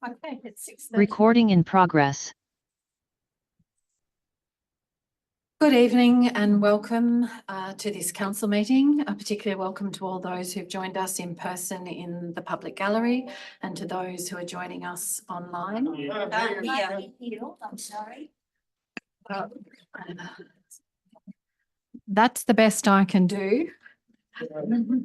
Okay, it's 6:30. Recording in progress. Good evening and welcome to this council meeting. A particular welcome to all those who've joined us in person in the public gallery and to those who are joining us online. I'm sorry. That's the best I can do.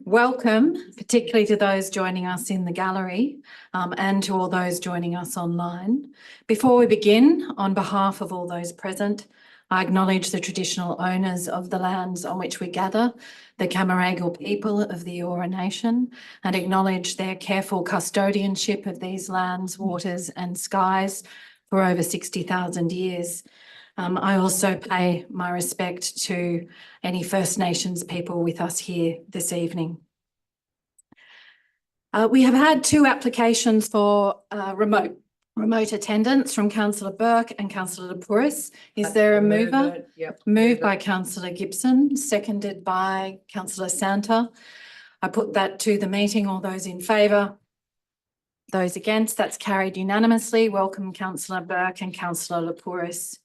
Welcome, particularly to those joining us in the gallery and to all those joining us online. Before we begin, on behalf of all those present, I acknowledge the traditional owners of the lands on which we gather, the Camaragal people of the Eora Nation, and acknowledge their careful custodianship of these lands, waters and skies for over 60,000 years. I also pay my respect to any First Nations people with us here this evening. We have had two applications for remote attendance from Councillor Burke and Councillor Lapouris. Is there a mover? Yep. Moved by Councillor Gibson, seconded by Councillor Santa. I put that to the meeting. All those in favour? Those against? That's carried unanimously. Welcome Councillor Burke and Councillor Lapouris.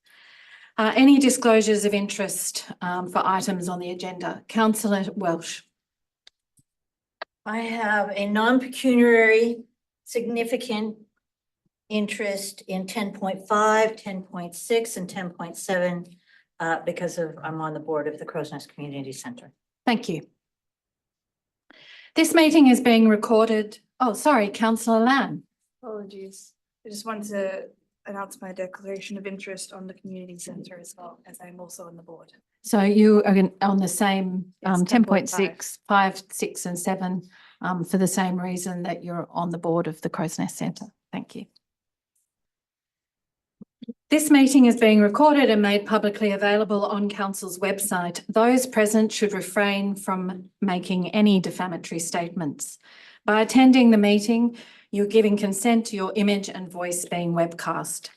Any disclosures of interest for items on the agenda? Councillor Welsh. I have a non-pecuniary significant interest in 10.5, 10.6 and 10.7 because I'm on the board of the Crow's Nest Community Centre. Thank you. This meeting is being recorded. Oh, sorry, Councillor Lamb. Apologies. I just wanted to announce my declaration of interest on the community centre as well, as I'm also on the board. So you are on the same Yes, 10.6, 5, 6 and 7 for the same reason that you're on the board of the Crow's Nest Centre. Thank you. This meeting is being recorded and made publicly available on Council's website. Those present should refrain from making any defamatory statements. By attending the meeting, you're giving consent to your image and voice being webcast.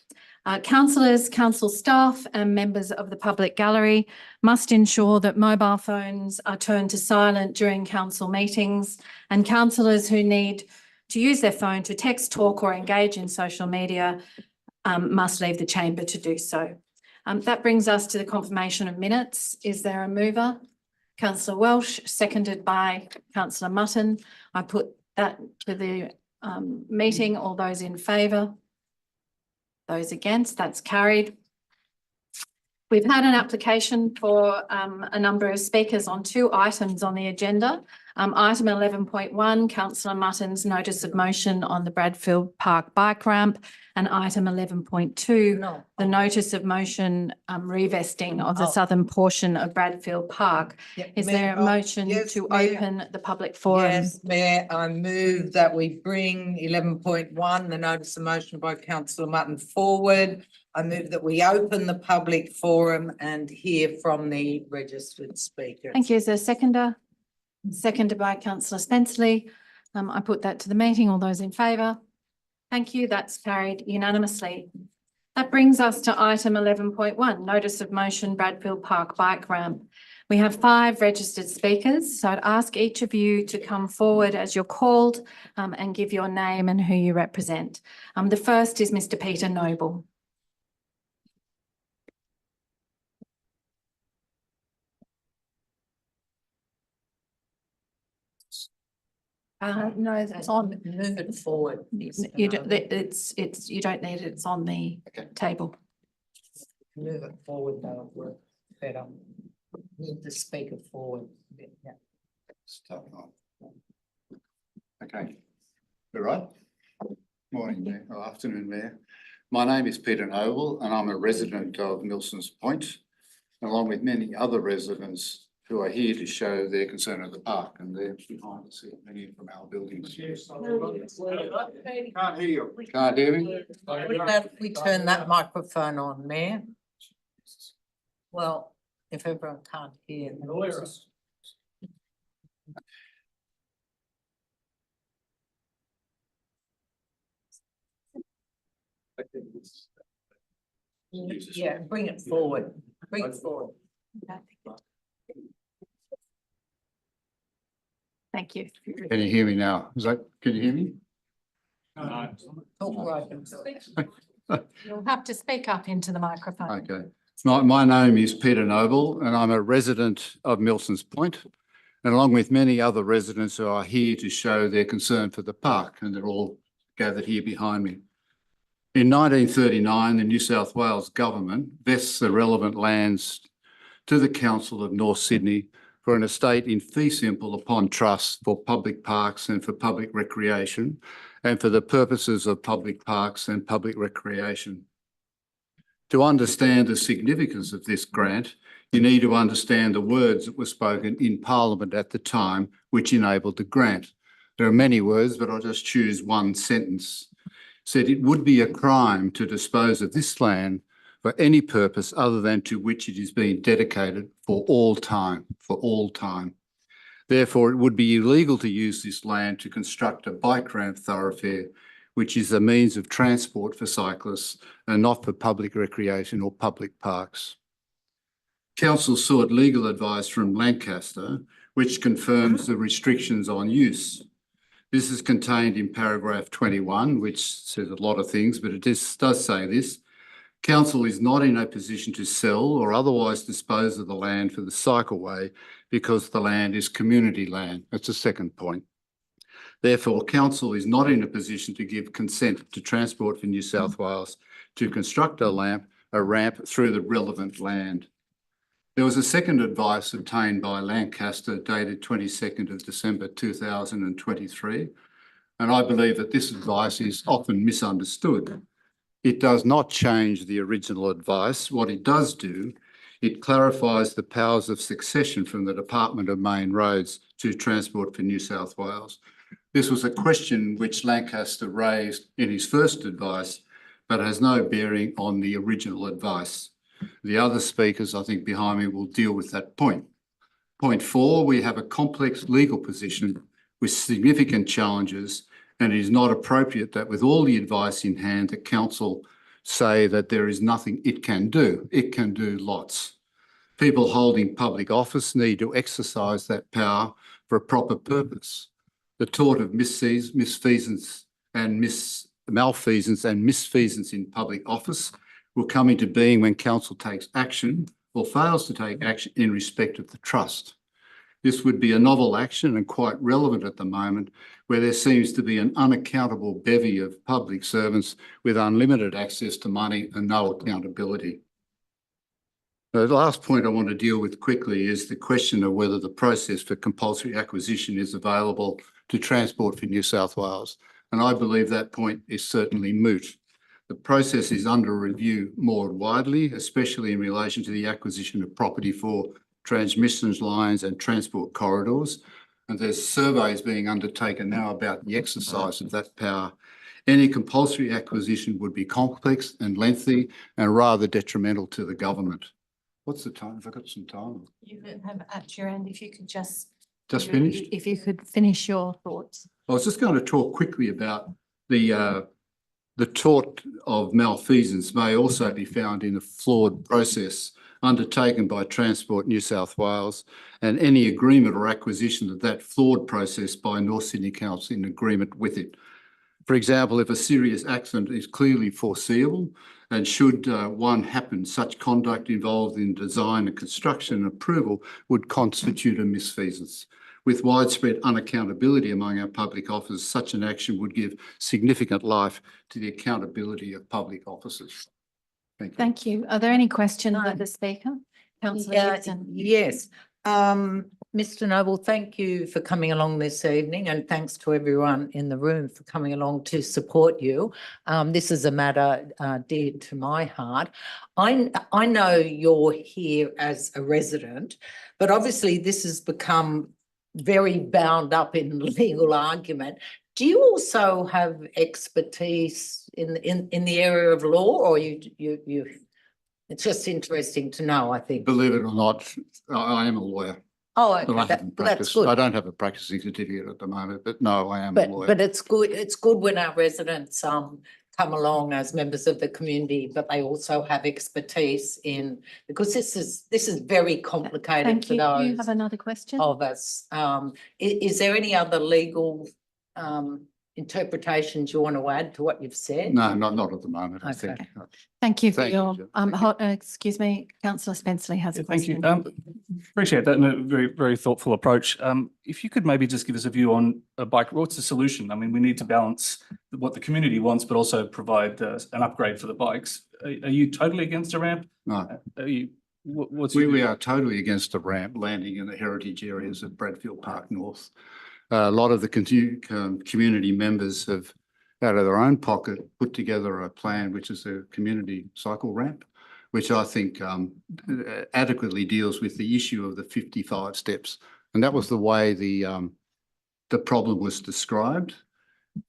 Councillors, council staff and members of the public gallery must ensure that mobile phones are turned to silent during council meetings, and councillors who need to use their phone to text, talk or engage in social media must leave the chamber to do so. That brings us to the confirmation of minutes. Is there a mover? Councillor Welsh, seconded by Councillor Mutton. I put that to the meeting. All those in favour? Those against? That's carried. We've had an application for a number of speakers on two items on the agenda. Item 11.1, Councillor Mutton's notice of motion on the Bradfield Park bike ramp, and item 11.2, the notice of motion revesting of the southern portion of Bradfield Park. Is there a motion to open the public forum? Yes, Mayor, I move that we bring 11.1, the notice of motion by Councillor Mutton forward. I move that we open the public forum and hear from the registered speakers. Thank you. Is there a seconder? Seconded by Councillor Spenceley. I put that to the meeting. All those in favour? Thank you. That's carried unanimously. That brings us to item 11.1, notice of motion Bradfield Park bike ramp. We have 5 registered speakers, so I'd ask each of you to come forward as you're called and give your name and who you represent. The first is Mr. Peter Noble. No, it's on. Move it forward. You don't, you don't need it. It's on the table. Move it forward, that'll work better. Move the speaker forward. Yeah. Start on. Okay, all right. Morning, Mayor, or afternoon, Mayor. My name is Peter Noble and I'm a resident of Milsons Point, along with many other residents who are here to show their concern of the park, and they're behind us here, many from our buildings. Can't hear you. Can't hear me? We turn that microphone on, Mayor. Well, if everyone can't hear. Yeah, bring it forward. Bring it forward. Thank you. Can you hear me now? Can you hear me? You'll have to speak up into the microphone. Okay. My name is Peter Noble and I'm a resident of Milsons Point. And along with many other residents who are here to show their concern for the park, and they're all gathered here behind me. In 1939, the New South Wales government vests the relevant lands to the Council of North Sydney for an estate in fee simple upon trust for public parks and for public recreation and for the purposes of public parks and public recreation. To understand the significance of this grant, you need to understand the words that were spoken in Parliament at the time which enabled the grant. There are many words, but I'll just choose one sentence. It said it would be a crime to dispose of this land for any purpose other than to which it is being dedicated for all time, Therefore, it would be illegal to use this land to construct a bike ramp thoroughfare, which is a means of transport for cyclists and not for public recreation or public parks. Council sought legal advice from Lancaster, which confirms the restrictions on use. This is contained in paragraph 21, which says a lot of things, but it does say this. Council is not in a position to sell or otherwise dispose of the land for the cycleway because the land is community land. That's the second point. Therefore, Council is not in a position to give consent to Transport for New South Wales to construct a ramp through the relevant land. There was a second advice obtained by Lancaster dated 22nd of December 2023, and I believe that this advice is often misunderstood. It does not change the original advice. What it does do, it clarifies the powers of succession from the Department of Main Roads to Transport for New South Wales. This was a question which Lancaster raised in his first advice, but has no bearing on the original advice. The other speakers, I think, behind me will deal with that point. Point 4, we have a complex legal position with significant challenges, and it is not appropriate that with all the advice in hand, the Council say that there is nothing it can do. It can do lots. People holding public office need to exercise that power for a proper purpose. The tort of malfeasance and misfeasance in public office will come into being when Council takes action or fails to take action in respect of the trust. This would be a novel action and quite relevant at the moment, where there seems to be an unaccountable bevy of public servants with unlimited access to money and no accountability. The last point I want to deal with quickly is the question of whether the process for compulsory acquisition is available to Transport for New South Wales. And I believe that point is certainly moot. The process is under review more widely, especially in relation to the acquisition of property for transmission lines and transport corridors. And there's surveys being undertaken now about the exercise of that power. Any compulsory acquisition would be complex and lengthy and rather detrimental to the government. What's the time? Have I got some time? You have at your end, if you could just Finished? If you could finish your thoughts. I was just going to talk quickly about the tort of malfeasance may also be found in a flawed process undertaken by Transport New South Wales, and any agreement or acquisition of that flawed process by North Sydney Council in agreement with it. For example, if a serious accident is clearly foreseeable and should one happen, such conduct involved in design and construction approval would constitute a misfeasance. With widespread unaccountability among our public officers, such an action would give significant life to the accountability of public officers. Thank you. Thank you. Are there any questions of the speaker? Councillor Gibson. Yes. Mr. Noble, thank you for coming along this evening, and thanks to everyone in the room for coming along to support you. This is a matter dear to my heart. I know you're here as a resident, but obviously this has become very bound up in legal argument. Do you also have expertise in the area of law, or you? It's just interesting to know, I think. Believe it or not, I am a lawyer. Oh, But I okay, haven't that's practiced. good. I don't have a practicing certificate at the moment, but no, I am a lawyer. But it's good when our residents come along as members of the community, but they also have expertise in, because this is very complicated Thank for you. Do you those have another question? of us. Is there any other legal interpretations you want to add to what you've said? No, not at the moment, I Okay. think. Thank you for Thank you, your, Jo. Thank you. excuse me, councillor Spenceley has a Thank you. question. Appreciate that and a very thoughtful approach. If you could maybe just give us a view on a bike, what's the solution? I mean, we need to balance what the community wants, but also provide an upgrade for the bikes. Are you totally against a ramp? No, Are you, what's your we view? are totally against a ramp landing in the heritage areas of Bradfield Park North. A lot of the community members have, out of their own pocket, put together a plan, which is a community cycle ramp, which I think adequately deals with the issue of the 55 steps. And that was the way the problem was described.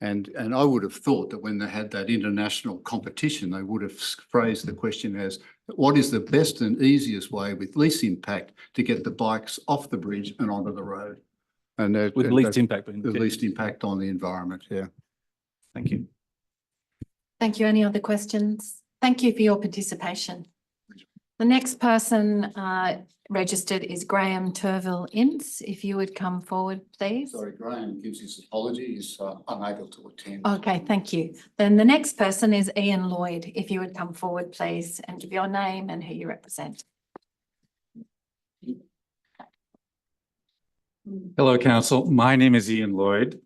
And I would have thought that when they had that international competition, they would have phrased the question as, what is the best and easiest way with least impact to get the bikes off the bridge and onto the road? And With the least impact being the least impact on the environment, yeah. Thank you. Thank you. Any other questions? Thank you for your participation. The next person registered is Graham Turville Ince. If you would come forward, please. Sorry, Graham gives his apology, he's unable to attend. Okay, thank you. Then the next person is Ian Lloyd. If you would come forward, please, and give your name and who you represent. Hello, Council. My name is Ian Lloyd.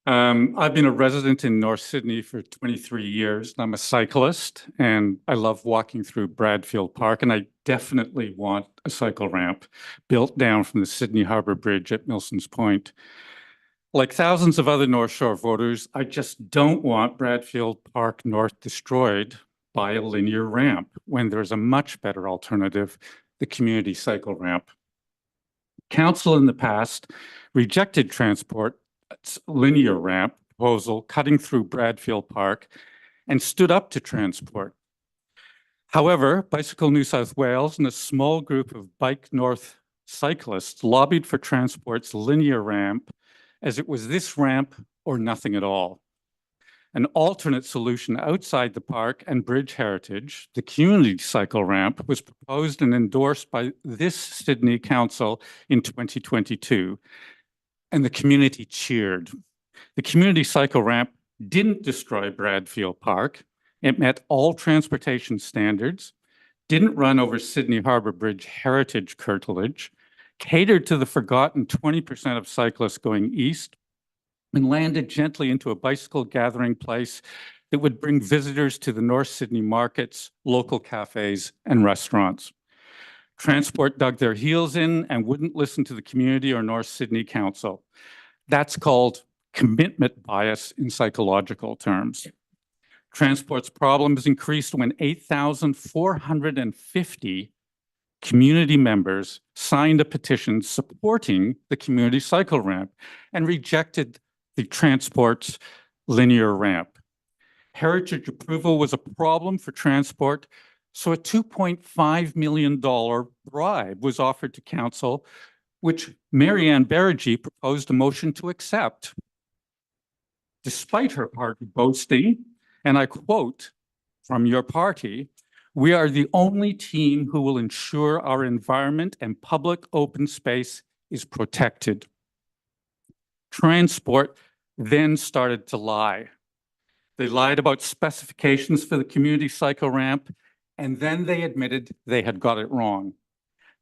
I've been a resident in North Sydney for 23 years. I'm a cyclist and I love walking through Bradfield Park, and I definitely want a cycle ramp built down from the Sydney Harbour Bridge at Milsons Point. Like thousands of other North Shore voters, I just don't want Bradfield Park North destroyed by a linear ramp when there's a much better alternative, the community cycle ramp. Council in the past rejected Transport's linear ramp proposal cutting through Bradfield Park and stood up to Transport. However, Bicycle New South Wales and a small group of Bike North cyclists lobbied for Transport's linear ramp, as it was this ramp or nothing at all. An alternate solution outside the park and bridge heritage, the community cycle ramp, was proposed and endorsed by this Sydney Council in 2022, and the community cheered. The community cycle ramp didn't destroy Bradfield Park. It met all transportation standards, didn't run over Sydney Harbour Bridge heritage curtilage, catered to the forgotten 20% of cyclists going east, and landed gently into a bicycle gathering place that would bring visitors to the North Sydney markets, local cafes, and restaurants. Transport dug their heels in and wouldn't listen to the community or North Sydney Council. That's called commitment bias in psychological terms. Transport's problems increased when 8,450 community members signed a petition supporting the community cycle ramp and rejected the Transport's linear ramp. Heritage approval was a problem for Transport, so a $2.5 million bribe was offered to Council, which Marianne Berege proposed a motion to accept. Despite her party boasting, and I quote from your party, "We are the only team who will ensure our environment and public open space is protected." Transport then started to lie. They lied about specifications for the community cycle ramp, and then they admitted they had got it wrong.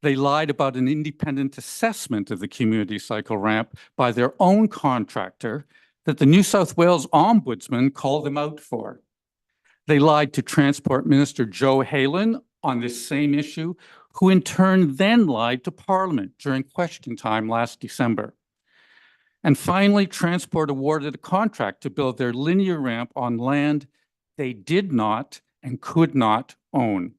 They lied about an independent assessment of the community cycle ramp by their own contractor that the New South Wales Ombudsman called them out for. They lied to Transport Minister Joe Halen on this same issue, who in turn then lied to Parliament during question time last December. And finally, Transport awarded a contract to build their linear ramp on land they did not and could not own.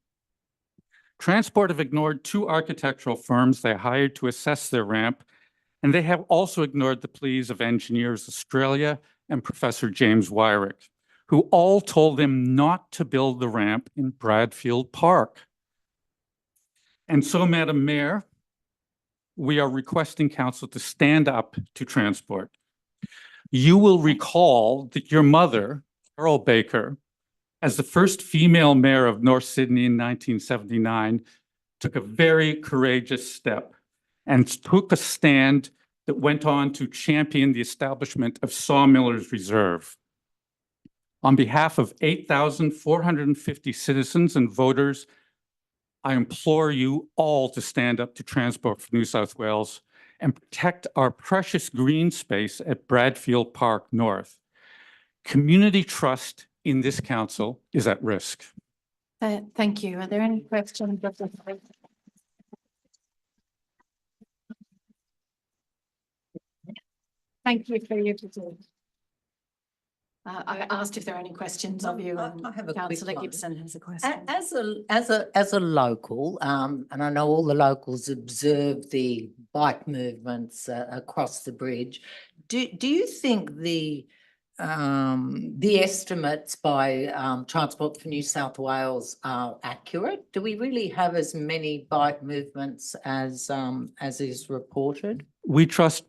Transport have ignored two architectural firms they hired to assess their ramp, and they have also ignored the pleas of Engineers Australia and Professor James Wyrick, who all told them not to build the ramp in Bradfield Park. And so, Madam Mayor, we are requesting Council to stand up to Transport. You will recall that your mother Carol Baker, as the first female mayor of North Sydney in 1979, took a very courageous step and took a stand that went on to champion the establishment of Sawmiller's Reserve. On behalf of 8,450 citizens and voters, I implore you all to stand up to Transport for New South Wales and protect our precious green space at Bradfield Park North. Community trust in this council is at risk. Thank you. Are there any questions? Thank you for your visit. I asked if there are any questions of you, and I have a quick councillor one. Gibson has a question. As a local, and I know all the locals observe the bike movements across the bridge. Do you think the estimates by Transport for New South Wales are accurate? Do we really have as many bike movements as is reported? We trust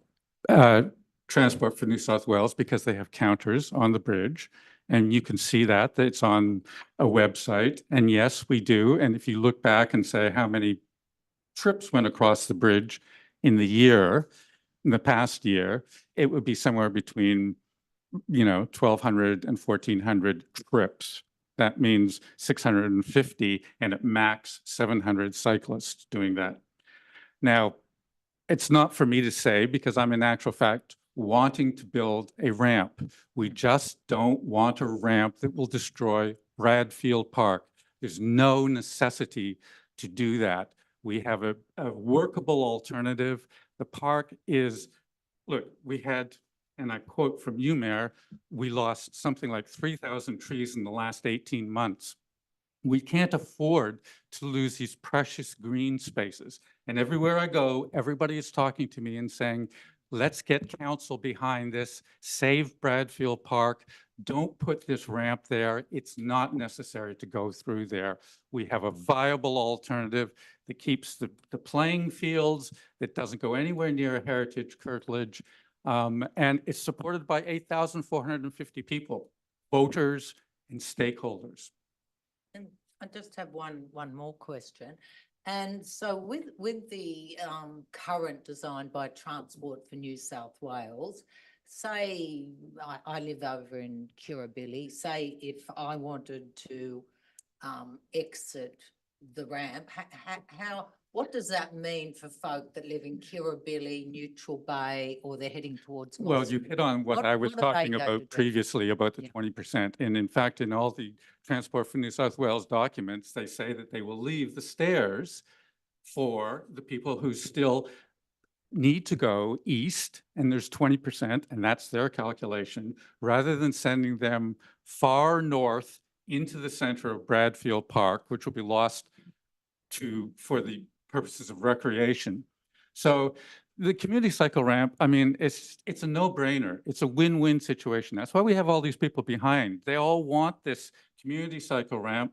Transport for New South Wales because they have counters on the bridge. And you can see that it's on a website. And yes, we do. And if you look back and say how many trips went across the bridge in the past year, it would be somewhere between 1,200 and 1,400 trips. That means 650 and at max 700 cyclists doing that. Now, it's not for me to say because I'm in actual fact wanting to build a ramp. We just don't want a ramp that will destroy Bradfield Park. There's no necessity to do that. We have a workable alternative. The park is, look, we had, and I quote from you, Mayor, we lost something like 3,000 trees in the last 18 months. We can't afford to lose these precious green spaces. And everywhere I go, everybody is talking to me and saying, let's get council behind this, save Bradfield Park. Don't put this ramp there. It's not necessary to go through there. We have a viable alternative that keeps the playing fields, that doesn't go anywhere near a heritage curtilage. And it's supported by 8,450 people, voters and stakeholders. And I just have one more question. And so with the current design by Transport for New South Wales, say I live over in Kirribilli, say if I wanted to exit the ramp, what does that mean for folk that live in Kirribilli, Neutral Bay, or they're heading towards? Well, you hit on what I was what are they talking going to do? about previously about the Yeah. 20%. And in fact, in all the Transport for New South Wales documents, they say that they will leave the stairs for the people who still need to go east, and there's 20%, and that's their calculation, rather than sending them far north into the center of Bradfield Park, which will be lost for the purposes of recreation. So the community cycle ramp, I mean, it's a no-brainer. It's a win-win situation. That's why we have all these people behind. They all want this community cycle ramp.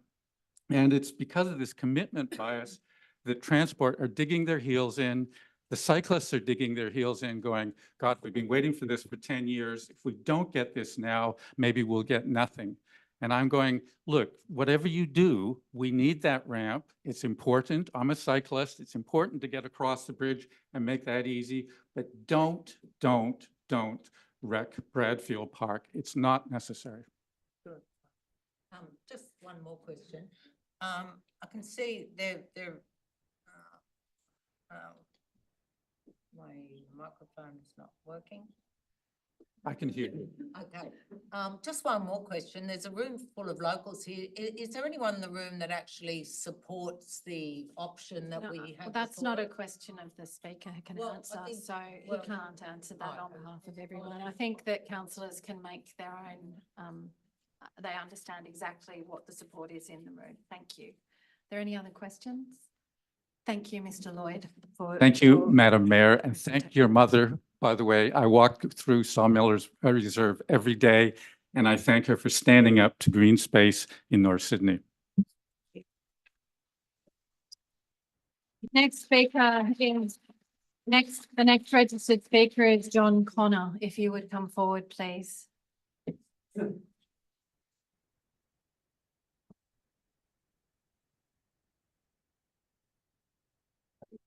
And it's because of this commitment bias that Transport are digging their heels in. The cyclists are digging their heels in going, God, we've been waiting for this for 10 years. If we don't get this now, maybe we'll get nothing. And I'm going, look, whatever you do, we need that ramp. It's important. I'm a cyclist. It's important to get across the bridge and make that easy. But don't wreck Bradfield Park. It's not necessary. Good. Just one more question. I can see my microphone is not working. I can hear you. Okay, just one more question. There's a room full of locals here. Is there anyone in the room that actually supports the option that No, we well, have? that's not a before us? question of the speaker who can Well, I answer, think- so well, he can't answer that on right. behalf of everyone. I think that councillors can make their own, they understand exactly what the support is in the room. Thank you. Are there any other questions? Thank you, Mr. Lloyd. Thank you, Madam Mayor, and thank your mother. By the way, I walk through Sawmiller's Reserve every day, and I thank her for standing up to green space in North Sydney. Next speaker is, the next registered speaker is John Connor. If you would come forward, please.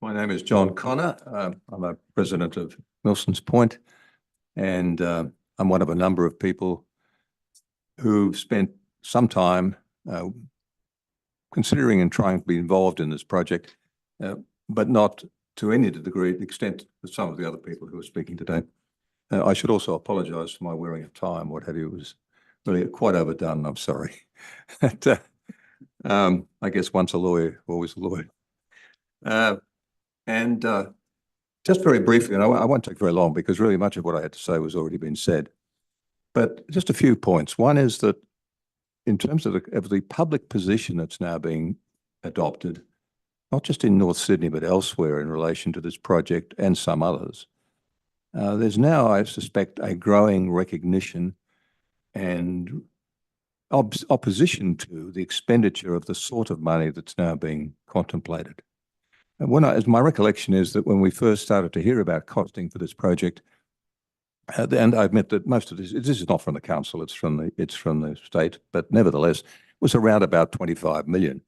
My name is John Connor. I'm a resident of Milsons Point, and I'm one of a number of people who've spent some time considering and trying to be involved in this project, but not to any degree, extent that some of the other people who are speaking today. I should also apologise for my wearing of tie and what have you. It was really quite overdone. I'm sorry. But, I guess once a lawyer, always a lawyer. Just very briefly, and I won't take very long because really much of what I had to say was already been said. But just a few points. One is that in terms of the public position that's now being adopted, not just in North Sydney, but elsewhere in relation to this project and some others, there's now, I suspect, a growing recognition and opposition to the expenditure of the sort of money that's now being contemplated. And as my recollection is that when we first started to hear about costing for this project, and I admit that most of this is not from the council, it's from the state, but nevertheless, it was around about 25 million,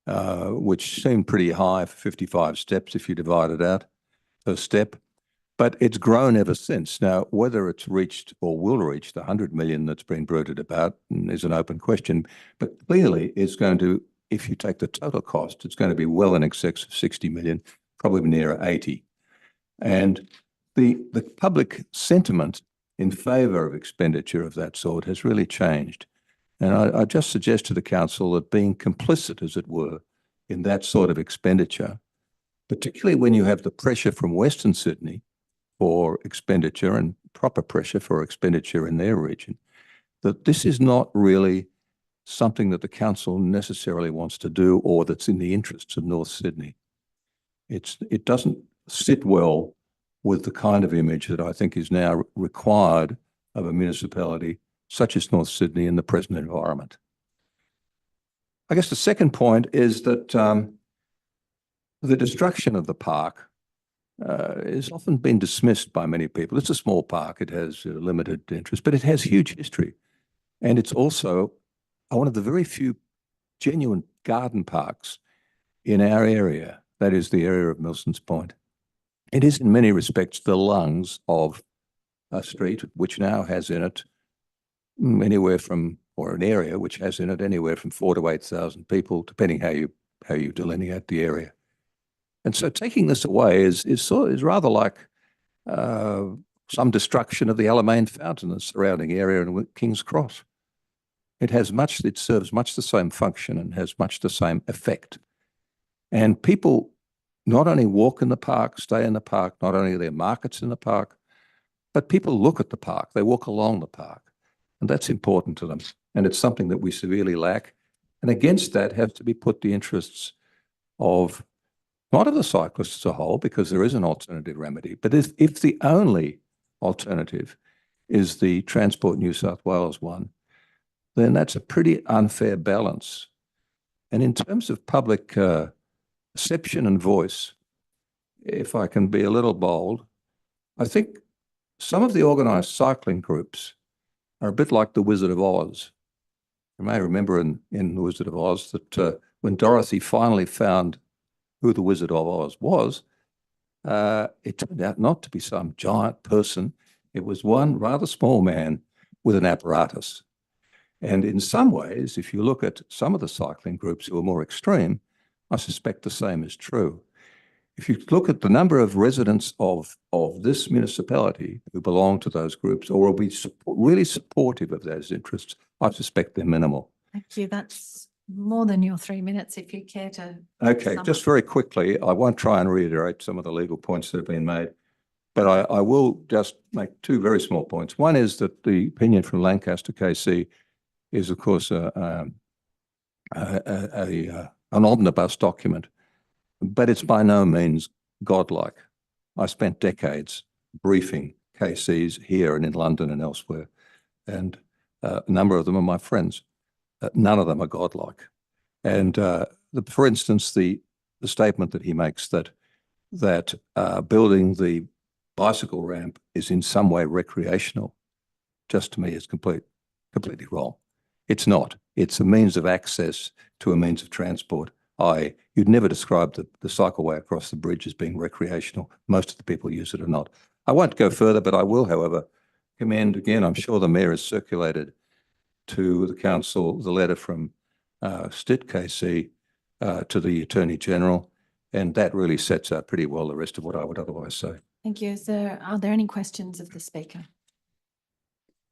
which seemed pretty high for 55 steps if you divide it out per step. But it's grown ever since. Now, whether it's reached or will reach the 100 million that's been bruited about is an open question. But clearly, it's going to, if you take the total cost, it's going to be well in excess of 60 million, probably nearer 80. And the public sentiment in favour of expenditure of that sort has really changed. And I just suggest to the council that being complicit, as it were, in that sort of expenditure, particularly when you have the pressure from Western Sydney for expenditure and proper pressure for expenditure in their region, that this is not really something that the council necessarily wants to do or that's in the interests of North Sydney. It doesn't sit well with the kind of image that I think is now required of a municipality such as North Sydney in the present environment. I guess the second point is that the destruction of the park has often been dismissed by many people. It's a small park, it has limited interest, but it has huge history. And it's also one of the very few genuine garden parks in our area, that is the area of Milsons Point. It is in many respects the lungs of a street which now has in it anywhere from, or an area which has in it anywhere from 4,000 to 8,000 people, depending how you delineate the area. And so taking this away is rather like some destruction of the Alamein Fountain, the surrounding area in King's Cross. It serves much the same function and has much the same effect. And people not only walk in the park, stay in the park, not only are there markets in the park, but people look at the park, they walk along the park, and that's important to them. And it's something that we severely lack. And against that have to be put the interests of, not of the cyclists as a whole, because there is an alternative remedy, but if the only alternative is the Transport New South Wales one, then that's a pretty unfair balance. And in terms of public perception and voice, if I can be a little bold, I think some of the organised cycling groups are a bit like the Wizard of Oz. You may remember in the Wizard of Oz that when Dorothy finally found who the Wizard of Oz was, it turned out not to be some giant person. It was one rather small man with an apparatus. And in some ways, if you look at some of the cycling groups who are more extreme, I suspect the same is true. If you look at the number of residents of this municipality who belong to those groups or will be really supportive of those interests, I suspect they're minimal. Thank you. That's more than your 3 minutes if you care to. Okay, just very quickly, I won't try and reiterate some of the legal points that have been made, but I will just make two very small points. One is that the opinion from Lancaster KC is, of course, an omnibus document, but it's by no means godlike. I spent decades briefing KCs here and in London and elsewhere, and a number of them are my friends. None of them are godlike. And for instance, the statement that he makes that building the bicycle ramp is in some way recreational, just to me is completely wrong. It's not. It's a means of access to a means of transport You'd never describe the cycleway across the bridge as being recreational. Most of the people use it or not. I won't go further, but I will, however, commend again, I'm sure the mayor has circulated to the council the letter from Stitt KC to the Attorney General, and that really sets out pretty well the rest of what I would otherwise say. Thank you. Are there any questions of the speaker?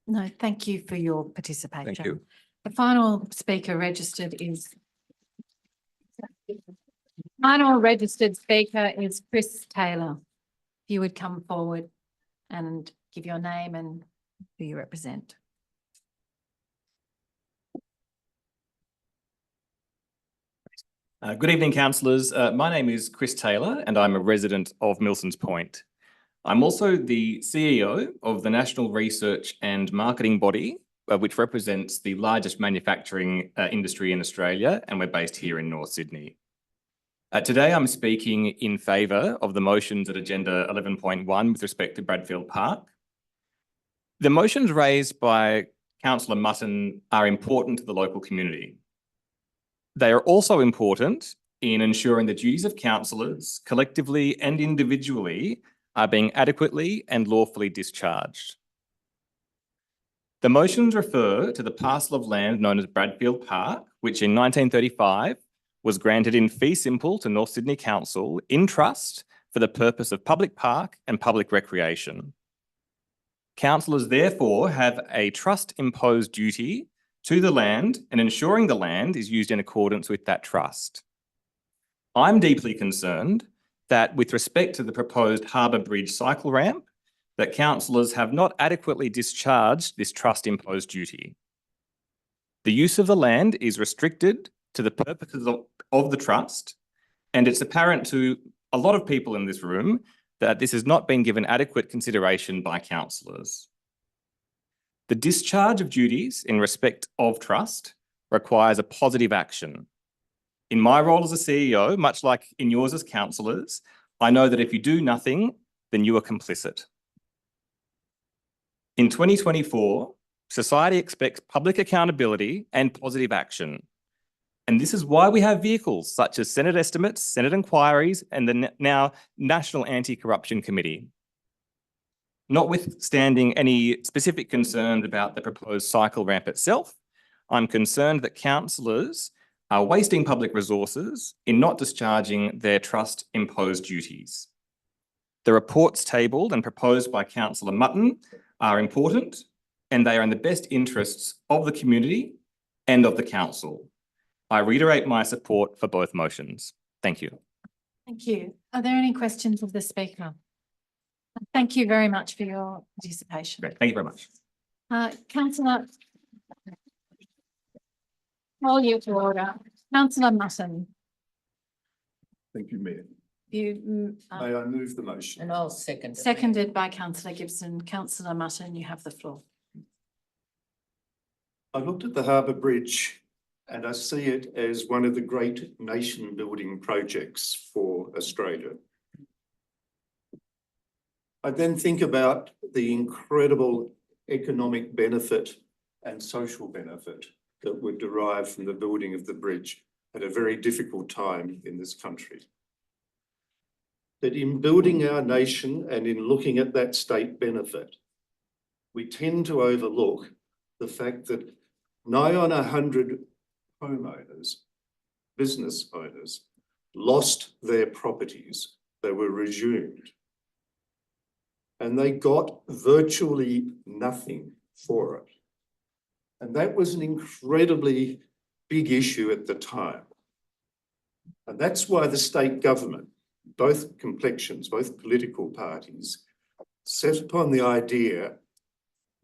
No, thank you for your participation. Thank you. The final speaker registered is final registered speaker is Chris Taylor. If you would come forward and give your name and who you represent. Good evening, councillors. My name is Chris Taylor and I'm a resident of Milsons Point. I'm also the CEO of the National Research and Marketing Body, which represents the largest manufacturing industry in Australia, and we're based here in North Sydney. Today, I'm speaking in favour of the motions at Agenda 11.1 with respect to Bradfield Park. The motions raised by Councillor Mutton are important to the local community. They are also important in ensuring the duties of councillors, collectively and individually, are being adequately and lawfully discharged. The motions refer to the parcel of land known as Bradfield Park, which in 1935 was granted in fee simple to North Sydney Council in trust for the purpose of public park and public recreation. Councillors therefore have a trust-imposed duty to the land and ensuring the land is used in accordance with that trust. I'm deeply concerned that with respect to the proposed Harbour Bridge cycle ramp, that councillors have not adequately discharged this trust-imposed duty. The use of the land is restricted to the purposes of the trust, and it's apparent to a lot of people in this room that this has not been given adequate consideration by councillors. The discharge of duties in respect of trust requires a positive action. In my role as a CEO, much like in yours as councillors, I know that if you do nothing, then you are complicit. In 2024, society expects public accountability and positive action. And this is why we have vehicles such as Senate estimates, Senate inquiries, and the now National Anti-Corruption Committee. Notwithstanding any specific concerns about the proposed cycle ramp itself, I'm concerned that councillors are wasting public resources in not discharging their trust-imposed duties. The reports tabled and proposed by Councillor Mutton are important, and they are in the best interests of the community and of the council. I reiterate my support for both motions. Thank you. Thank you. Are there any questions of the speaker? Thank you very much for your participation. Great. Thank you very much. Councillor, call you to order. Councillor Mutton, Thank you, Mayor. you May I move the motion? And I'll second. it. seconded by Councillor Gibson. Councillor Mutton, you have the floor. I looked at the Harbour Bridge and I see it as one of the great nation building projects for Australia. I then think about the incredible economic benefit and social benefit that would derive from the building of the bridge at a very difficult time in this country. That in building our nation and in looking at that state benefit, we tend to overlook the fact that nigh on 100 homeowners, business owners, lost their properties. They were resumed. And they got virtually nothing for it. And that was an incredibly big issue at the time. And that's why the state government, both complexions, both political parties, set upon the idea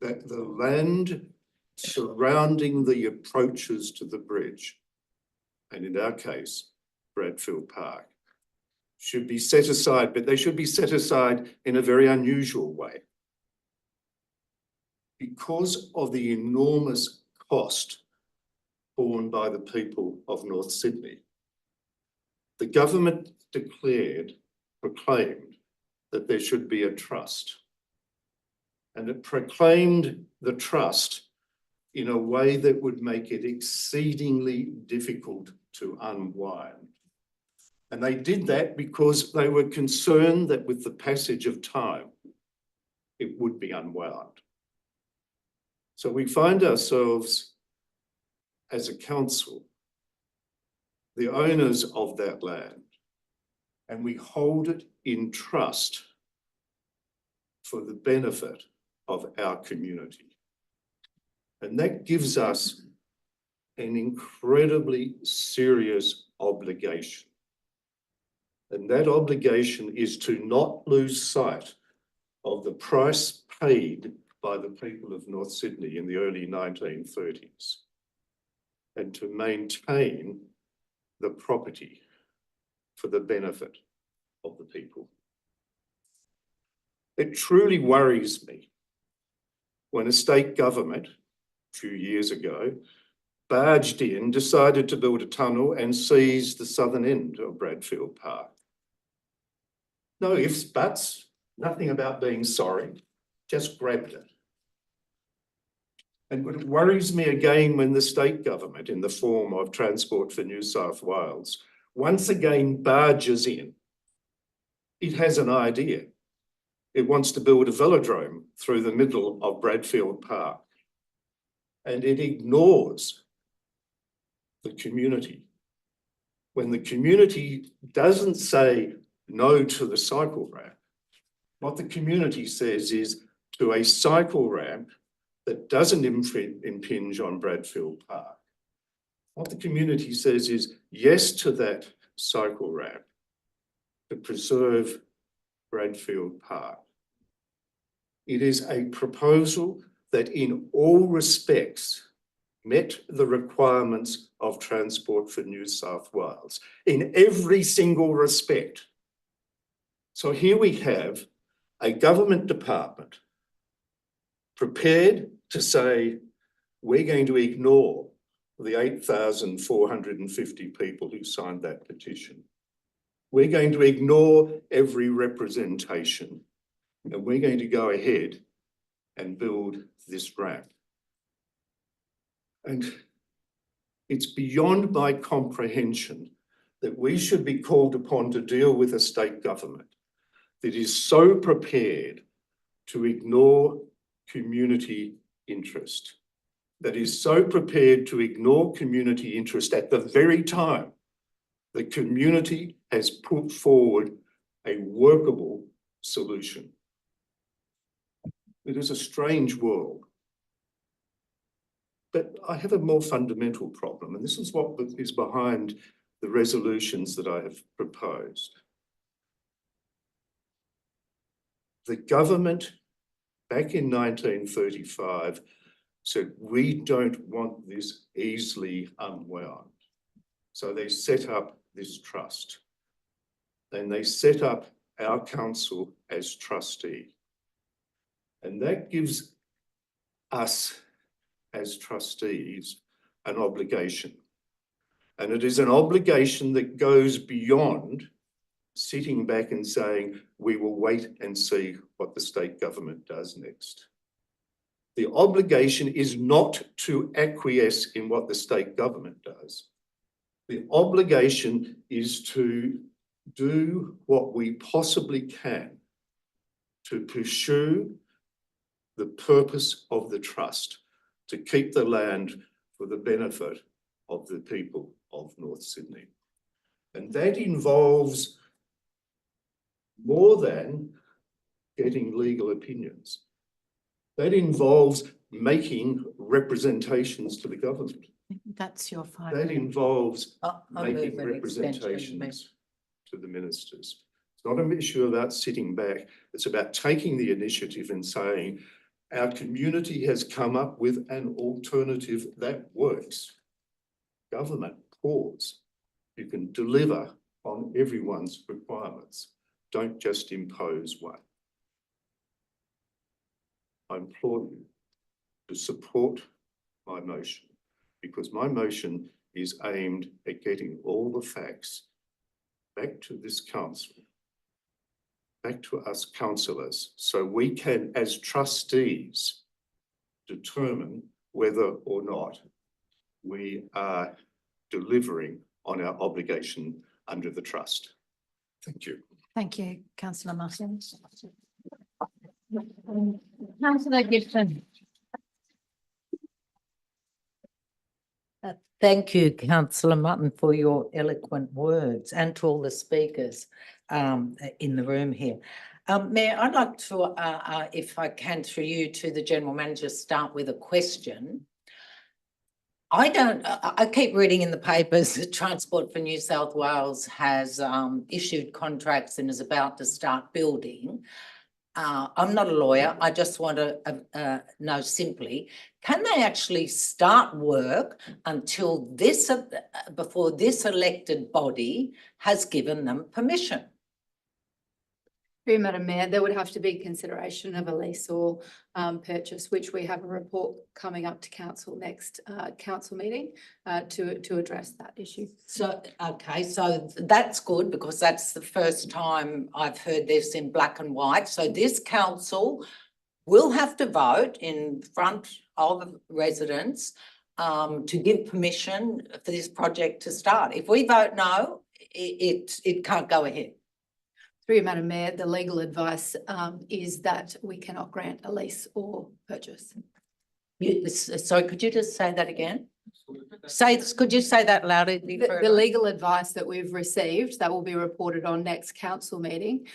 that the land surrounding the approaches to the bridge, and in our case, Bradfield Park, should be set aside, but they should be set aside in a very unusual way. Because of the enormous cost borne by the people of North Sydney, the government proclaimed that there should be a trust. And it proclaimed the trust in a way that would make it exceedingly difficult to unwind. And they did that because they were concerned that with the passage of time, it would be unwound. So we find ourselves as a council, the owners of that land, and we hold it in trust for the benefit of our community. And that gives us an incredibly serious obligation. And that obligation is to not lose sight of the price paid by the people of North Sydney in the early 1930s, and to maintain the property for the benefit of the people. It truly worries me when a state government, a few years ago, barged in, decided to build a tunnel and seized the southern end of Bradfield Park. No ifs, buts, nothing about being sorry, just grabbed it. And it worries me again when the state government, in the form of Transport for New South Wales, once again barges in. It has an idea. It wants to build a velodrome through the middle of Bradfield Park. And it ignores the community. When the community doesn't say no to the cycle ramp, what the community says is to a cycle ramp that doesn't impinge on Bradfield Park. What the community says is yes to that cycle ramp to preserve Bradfield Park. It is a proposal that in all respects met the requirements of Transport for New South Wales in every single respect. So here we have a government department prepared to say, we're going to ignore the 8,450 people who signed that petition. We're going to ignore every representation, and we're going to go ahead and build this ramp. And it's beyond my comprehension that we should be called upon to deal with a state government that is so prepared to ignore community interest, that is so prepared to ignore community interest at the very time the community has put forward a workable solution. It is a strange world. But I have a more fundamental problem, and this is what is behind the resolutions that I have proposed. The government back in 1935 said, we don't want this easily unwound. So they set up this trust. Then they set up our council as trustee. And that gives us as trustees an obligation. And it is an obligation that goes beyond sitting back and saying, we will wait and see what the state government does next. The obligation is not to acquiesce in what the state government does. The obligation is to do what we possibly can to pursue the purpose of the trust, to keep the land for the benefit of the people of North Sydney. And that involves more than getting legal opinions. That involves making representations to the government. That's your 5 That minutes. involves I move making an extension, representations to the ministers. It's not an issue about sitting back. It's about taking the initiative and saying, our community has come up with an alternative that works. Government, pause. You can deliver on everyone's requirements. Don't just impose one. I implore you to support my motion, because my motion is aimed at getting all the facts back to this council, back to us councillors, so we can, as trustees, determine whether or not we are delivering on our obligation under the trust. Thank you. Thank you, councillor Martin. Councillor Gibson. Thank you, councillor Mutton, for your eloquent words, and to all the speakers in the room here. Mayor, I'd like to, if I can, through you to the General Manager, start with a question. I keep reading in the papers that Transport for New South Wales has issued contracts and is about to start building. I'm not a lawyer. I just want to know simply, can they actually start work until this, before this elected body has given them permission? Through Madam Mayor, there would have to be consideration of a lease or purchase, which we have a report coming up to council next council meeting to address that issue. So, okay, so that's good because that's the first time I've heard this in black and white. So this council will have to vote in front of residents to give permission for this project to start. If we vote no, it can't go ahead. Through Madam Mayor, the legal advice is that we cannot grant a lease or purchase. Sorry, could you just say that again? Could you say that louder? The legal advice that we've received, that will be reported on next council meeting,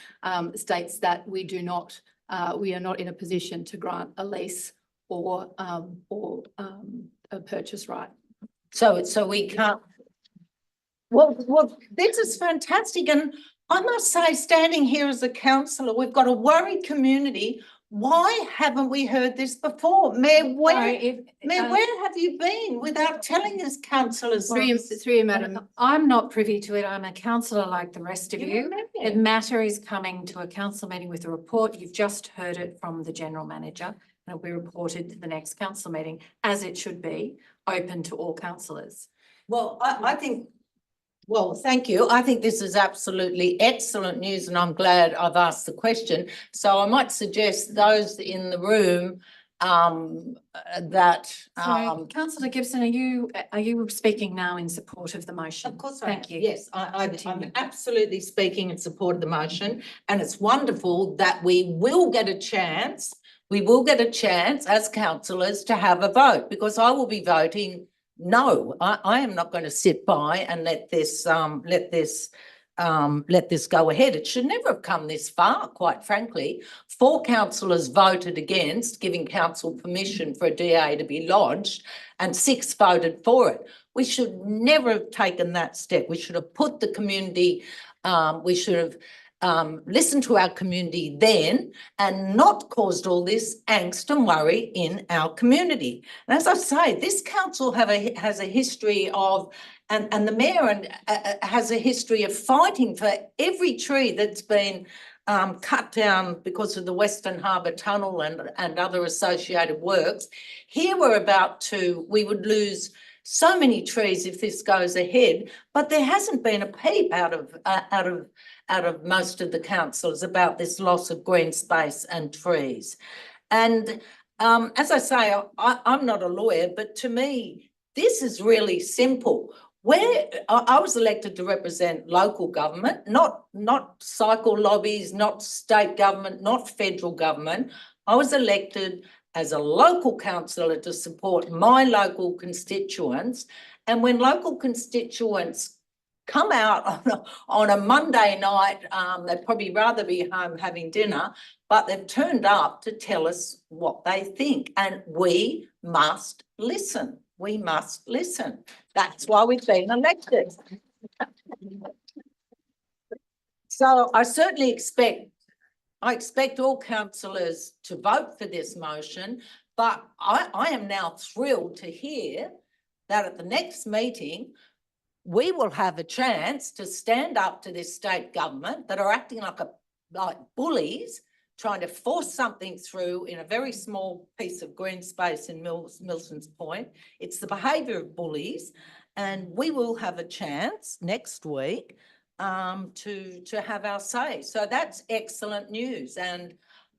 states that we are not in a position to grant a lease or a purchase right. So we can't. Well, this is fantastic, and I must say, standing here as a councillor, we've got a worried community. Why haven't we heard this before? Mayor, where have you been without telling us, councillors? Through you, Madam. I'm not privy to it. I'm a councillor like the rest of you. The matter is coming to a council meeting with a report. You've just heard it from the General Manager, and it'll be reported to the next council meeting, as it should be, open to all councillors. Well, I think, well, thank you. I think this is absolutely excellent news, and I'm glad I've asked the question. So I might suggest those in the room that So, councillor Gibson, are you speaking now in support of the motion? Of course, Thank you. Yes, I'm Continue. absolutely speaking in support of the motion, and it's wonderful that we will get a chance. We will get a chance as councillors to have a vote, because I will be voting no. I am not going to sit by and let this go ahead. It should never have come this far, quite frankly. 4 councillors voted against giving council permission for a DA to be lodged, and 6 voted for it. We should never have taken that step. We should have put the community, we should have listened to our community then and not caused all this angst and worry in our community. And as I say, this council has a history of, and the mayor has a history of fighting for every tree that's been cut down because of the Western Harbour Tunnel and other associated works. Here we would lose so many trees if this goes ahead, but there hasn't been a peep out of most of the councillors about this loss of green space and trees. And as I say, I'm not a lawyer, but to me, this is really simple. I was elected to represent local government, not cycle lobbies, not state government, not federal government. I was elected as a local councillor to support my local constituents. And when local constituents come out on a Monday night, they'd probably rather be home having dinner, but they've turned up to tell us what they think. And we must listen. We must listen. That's why we've been elected. So I certainly expect all councillors to vote for this motion, but I am now thrilled to hear that at the next meeting, we will have a chance to stand up to this state government that are acting like bullies, trying to force something through in a very small piece of green space in Milsons Point. It's the behaviour of bullies, and we will have a chance next week to have our say. So that's excellent news, and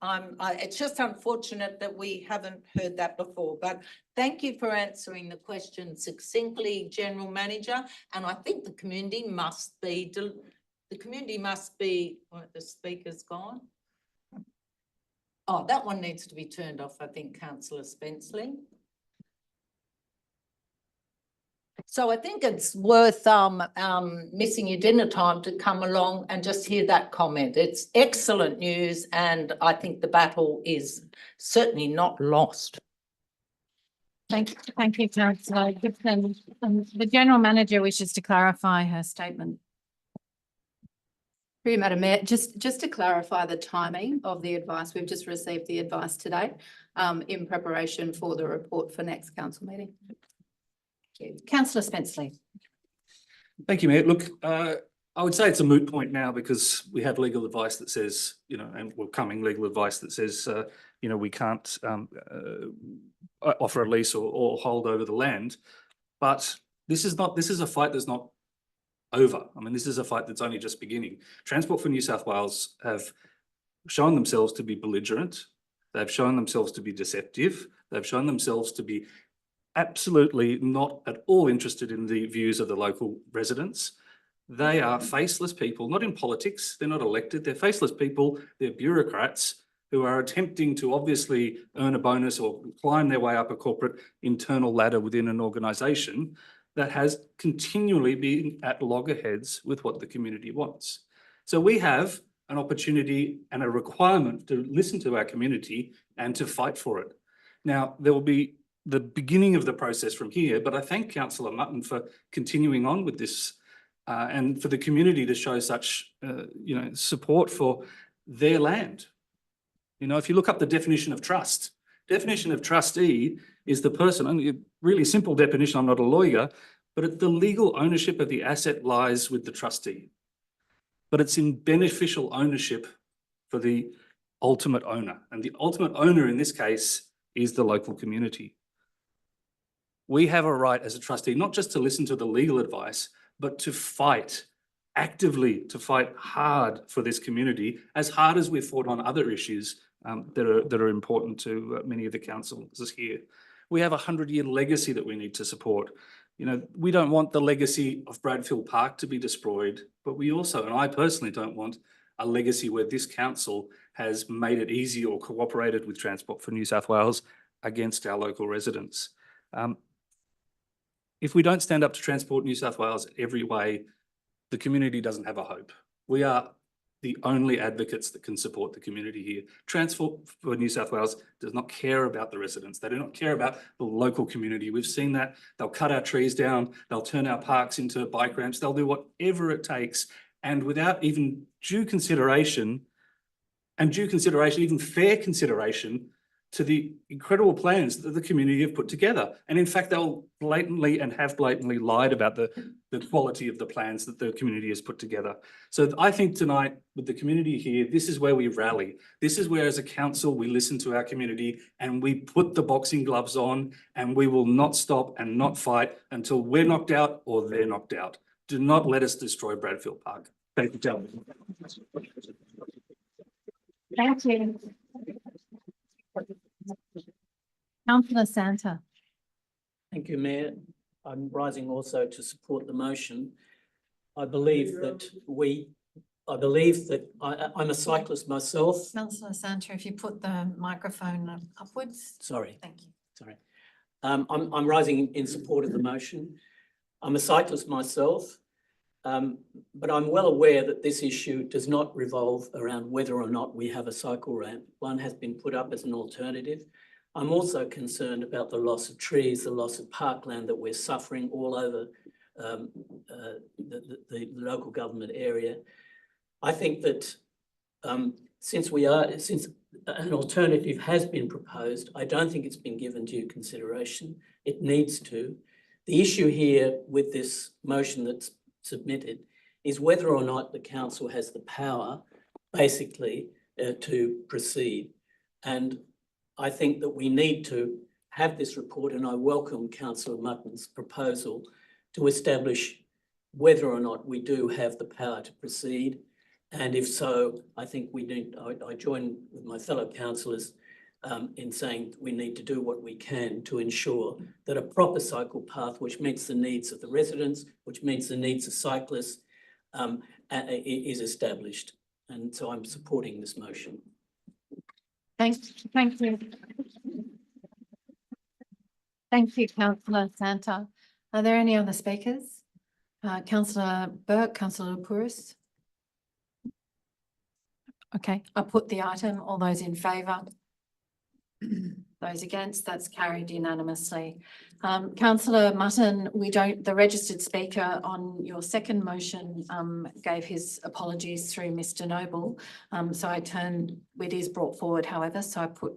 It's just unfortunate that we haven't heard that before, but thank you for answering the question succinctly, General Manager. And I think the community must be, oh, the speaker's gone. Oh, that one needs to be turned off, I think, Councillor Spenceley. So I think it's worth missing your dinner time to come along and just hear that comment. It's excellent news, and I think the battle is certainly not lost. Thank you, Councillor Gibson. The General Manager wishes to clarify her statement. Through you, Madam Mayor, just to clarify the timing of the advice, we've just received the advice today in preparation for the report for next council meeting. Councillor Spenceley. Thank you, Mayor. Look, I would say it's a moot point now because we have legal advice that says, you know, and we're coming legal advice that says, you know, we can't offer a lease or hold over the land. But this is a fight that's not over. I mean, this is a fight that's only just beginning. Transport for New South Wales have shown themselves to be belligerent. They've shown themselves to be deceptive. They've shown themselves to be absolutely not at all interested in the views of the local residents. They are faceless people, not in politics. They're not elected. They're faceless people. They're bureaucrats who are attempting to obviously earn a bonus or climb their way up a corporate internal ladder within an organisation that has continually been at loggerheads with what the community wants. So we have an opportunity and a requirement to listen to our community and to fight for it. Now, there will be the beginning of the process from here, but I thank Councillor Mutton for continuing on with this and for the community to show such, you know, support for their land. You know, if you look up the definition of trust, definition of trustee is the person, only a really simple definition, I'm not a lawyer, but the legal ownership of the asset lies with the trustee. But it's in beneficial ownership for the ultimate owner. And the ultimate owner in this case is the local community. We have a right as a trustee, not just to listen to the legal advice, but to fight actively, to fight hard for this community, as hard as we've fought on other issues that are important to many of the councillors here. We have a 100-year legacy that we need to support. You know, we don't want the legacy of Bradfield Park to be destroyed, but we also, and I personally don't want a legacy where this council has made it easy or cooperated with Transport for New South Wales against our local residents. If we don't stand up to Transport New South Wales every way, the community doesn't have a hope. We are the only advocates that can support the community here. Transport for New South Wales does not care about the residents. They do not care about the local community. We've seen that. They'll cut our trees down. They'll turn our parks into bike ramps. They'll do whatever it takes. And without even due consideration, even fair consideration to the incredible plans that the community have put together. And in fact, they'll blatantly lied about the quality of the plans that the community has put together. So I think tonight with the community here, this is where we rally. This is where as a council, we listen to our community and we put the boxing gloves on, and we will not stop and not fight until we're knocked out or they're knocked out. Do not let us destroy Bradfield Park. Thank you, gentlemen. Thank you. Councillor Santa. Thank you, Mayor. I'm rising also to support the motion. I believe that I'm a cyclist myself. Councillor Santa, if you put the microphone upwards. Sorry, Thank you. sorry. I'm rising in support of the motion. I'm a cyclist myself, but I'm well aware that this issue does not revolve around whether or not we have a cycle ramp. One has been put up as an alternative. I'm also concerned about the loss of trees, the loss of parkland that we're suffering all over the local government area. I think that since an alternative has been proposed, I don't think it's been given due consideration. It needs to. The issue here with this motion that's submitted is whether or not the council has the power, basically, to proceed. And I think that we need to have this report, and I welcome Councillor Mutton's proposal to establish whether or not we do have the power to proceed And if so, I think I join with my fellow councillors in saying we need to do what we can to ensure that a proper cycle path, which meets the needs of the residents, which meets the needs of cyclists, is established. And so I'm supporting this motion. Thank you. Thank you, councillor Santa. Are there any other speakers? Councillor Burke, councillor Pouris. Okay, I put the item. All those in favour? Those against? That's carried unanimously. Councillor Mutton, the registered speaker on your second motion gave his apologies through Mr Noble. So it is brought forward, however, so I put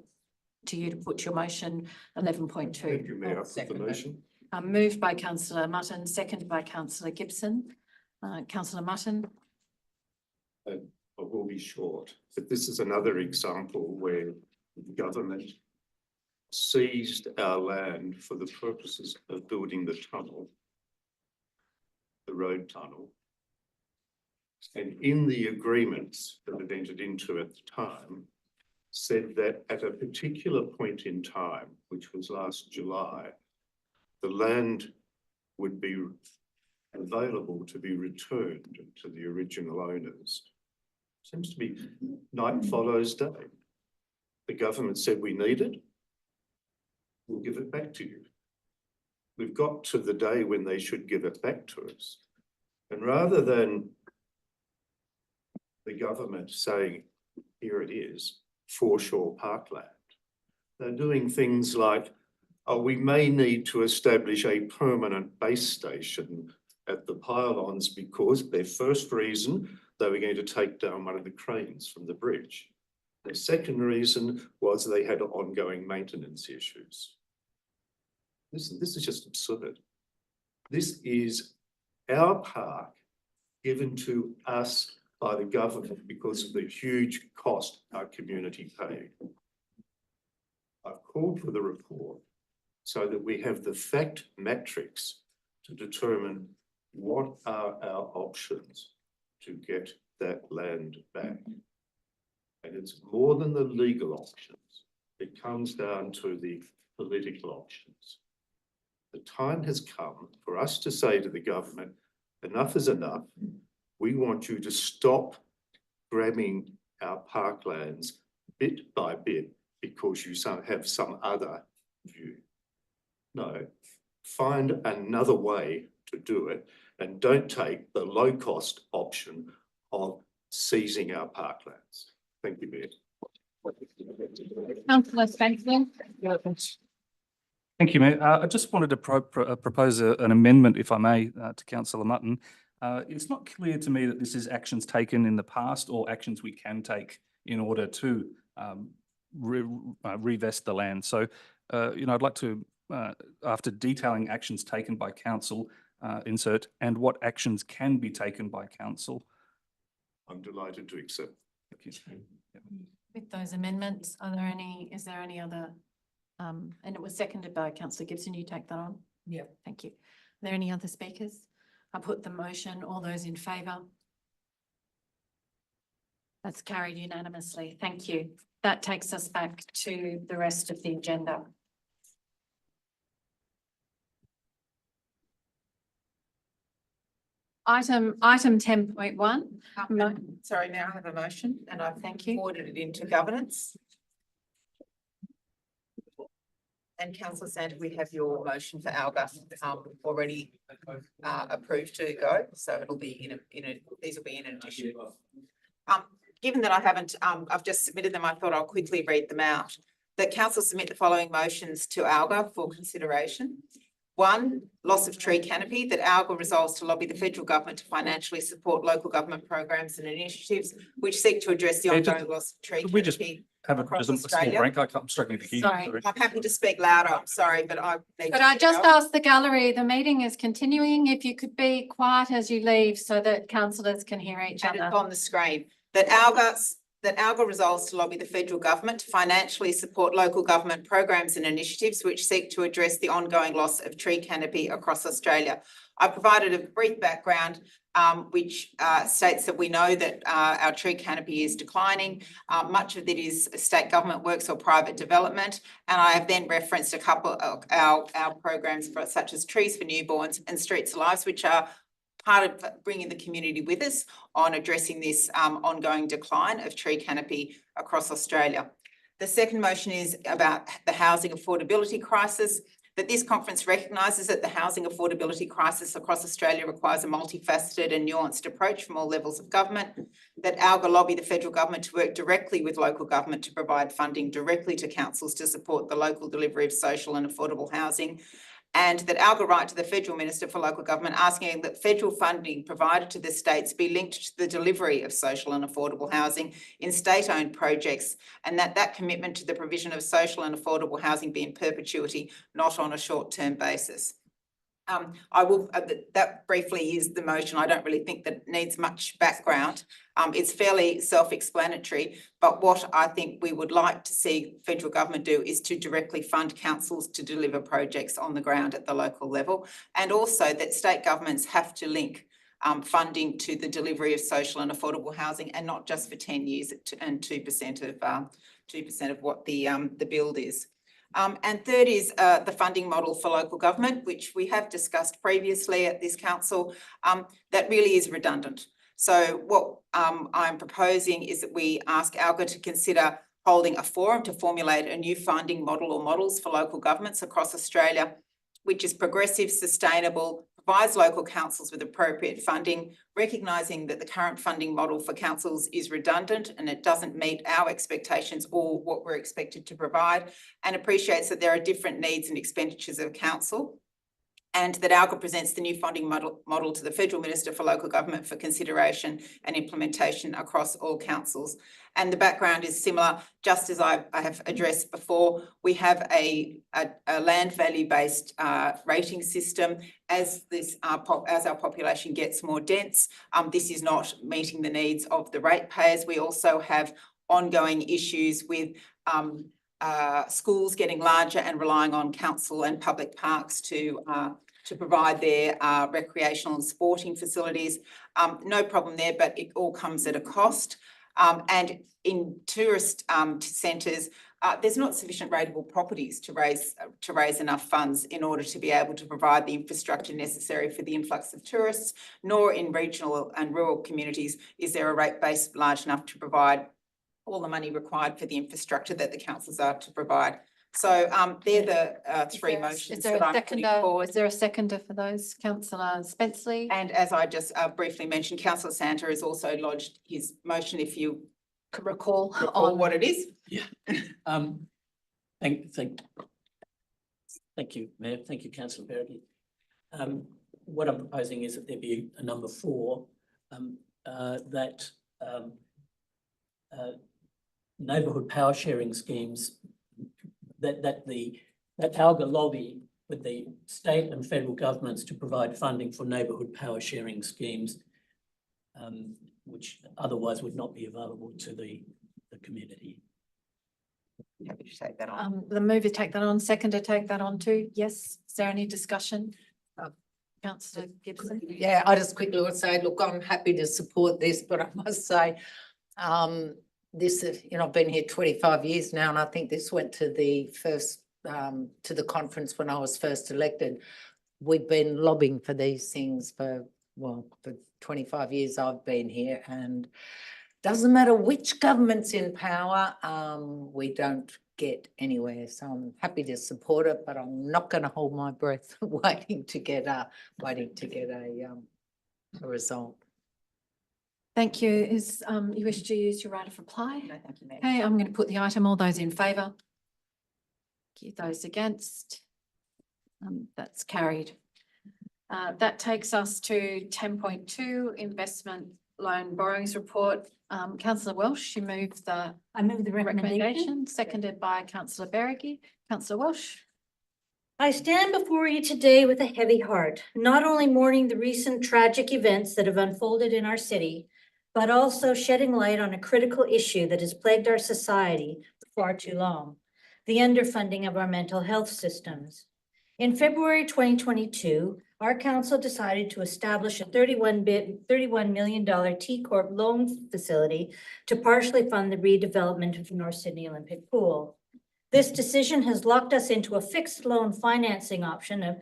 to you to put your motion 11.2. Thank you, Mayor. I put the motion. Moved by councillor Mutton, seconded by councillor Gibson. Councillor Mutton. I will be short, but this is another example where the government seized our land for the purposes of building the tunnel, the road tunnel. And in the agreements that it entered into at the time, said that at a particular point in time, which was last July, the land would be available to be returned to the original owners. Seems to be night follows day. The government said we need it. We'll give it back to you. We've got to the day when they should give it back to us. And rather than the government saying, here it is, foreshore parkland, they're doing things like, oh, we may need to establish a permanent base station at the pylons because their first reason, they were going to take down one of the cranes from the bridge. The second reason was they had ongoing maintenance issues. Listen, this is just absurd. This is our park given to us by the government because of the huge cost our community paid. I've called for the report so that we have the fact matrix to determine what are our options to get that land back. And it's more than the legal options. It comes down to the political options. The time has come for us to say to the government, enough is enough. We want you to stop grabbing our parklands bit by bit because you have some other view. No, find another way to do it and don't take the low-cost option of seizing our parklands. Thank you, Mayor. Councillor Spencer. Thank you, Mayor. I just wanted to propose an amendment, if I may, to councillor Mutton. It's not clear to me that this is actions taken in the past or actions we can take in order to revest the land. So, I'd like to, after detailing actions taken by council, insert and what actions can be taken by council. I'm delighted to accept. Thank you. With those amendments, is there any other, and it was seconded by councillor Gibson, you take that on? Yeah. Thank you. Are there any other speakers? I put the motion, all those in favour? That's carried unanimously. Thank you. That takes us back to the rest of the agenda. Item 10.1. Sorry, now I have a motion and I've Thank you. forwarded it into governance. And councillor Santa, we have your motion for Alga already approved to go, so it'll be these will be in addition. Given that I haven't, I've just submitted them, I thought I'll quickly read them out. That council submit the following motions to Alga for consideration. 1, loss of tree canopy, that Alga resolves to lobby the federal government to financially support local government programs and initiatives which seek to address the ongoing loss of tree we just canopy. Have across a small Australia. break. I'm struggling to hear. Sorry. I'm happy to speak louder, I'm sorry, but I need Could to I just go. ask the gallery, the meeting is continuing, if you could be quiet as you leave so that councillors can hear each And it's other. on the screen, that Alga that Alga resolves to lobby the federal government to financially support local government programs and initiatives which seek to address the ongoing loss of tree canopy across Australia. I provided a brief background which states that we know that our tree canopy is declining. Much of it is state government works or private development. And I have then referenced a couple of our programs such as Trees for Newborns and Streets Alive, which are part of bringing the community with us on addressing this ongoing decline of tree canopy across Australia. The second motion is about the housing affordability crisis, that this conference recognises that the housing affordability crisis across Australia requires a multifaceted and nuanced approach from all levels of government, that Alga lobby the federal government to work directly with local government to provide funding directly to councils to support the local delivery of social and affordable housing, and that Alga write to the Federal Minister for Local Government asking that federal funding provided to the states be linked to the delivery of social and affordable housing in state-owned projects, and that commitment to the provision of social and affordable housing be in perpetuity, not on a short-term basis. That briefly is the motion. I don't really think that it needs much background. It's fairly self-explanatory, but what I think we would like to see federal government do is to directly fund councils to deliver projects on the ground at the local level, and also that state governments have to link funding to the delivery of social and affordable housing, and not just for 10 years and 2% of what the build is. And third is the funding model for local government, which we have discussed previously at this council, that really is redundant. So what I'm proposing is that we ask Alga to consider holding a forum to formulate a new funding model or models for local governments across Australia, which is progressive, sustainable, provides local councils with appropriate funding, recognising that the current funding model for councils is redundant and it doesn't meet our expectations or what we're expected to provide, and appreciates that there are different needs and expenditures of council, and that Alga presents the new funding model to the Federal Minister for Local Government for consideration and implementation across all councils. And the background is similar, just as I have addressed before. We have a land value-based rating system. As our population gets more dense, this is not meeting the needs of the ratepayers. We also have ongoing issues with schools getting larger and relying on council and public parks to provide their recreational and sporting facilities. No problem there, but it all comes at a cost. And in tourist centres, there's not sufficient rateable properties to raise enough funds in order to be able to provide the infrastructure necessary for the influx of tourists, nor in regional and rural communities is there a rate base large enough to provide all the money required for the infrastructure that the councils are to provide. So they're the three motions that I'm putting forward. Is there a seconder for those? Councillor Spenceley? And as I just briefly mentioned, Councillor Santa has also lodged his motion, if you Could recall recall what it is. Yeah. Thank you, Mayor. Thank you, Councillor Berrigan. What I'm proposing is that there be a number 4, that neighbourhood power sharing schemes, that Alga lobby with the state and federal governments to provide funding for neighbourhood power sharing schemes, which otherwise would not be available to the community. Happy to take that on. The mover take that on, seconder take that on too. Yes. Is there any discussion? Councillor Gibson? Yeah, I just quickly would say, look, I'm happy to support this, but I must say, this is, I've been here 25 years now, and I think this went to the first, to the conference when I was first elected. We've been lobbying for these things for 25 years I've been here, and doesn't matter which government's in power, we don't get anywhere. So I'm happy to support it, but I'm not going to hold my breath waiting to get a result. Thank you. Is you wish to use your right of reply? No, thank you, Mayor. Okay, I'm going to put the item. All those in favour? Those against? That's carried. That takes us to 10.2 investment loan borrowings report. Councillor Welsh, you move the I move the recommendation. seconded by Councillor Berrigan. Councillor Welsh. I stand before you today with a heavy heart, not only mourning the recent tragic events that have unfolded in our city, but also shedding light on a critical issue that has plagued our society for far too long, the underfunding of our mental health systems. In February 2022, our council decided to establish a $31 million T Corp loan facility to partially fund the redevelopment of the North Sydney Olympic Pool. This decision has locked us into a fixed loan financing option of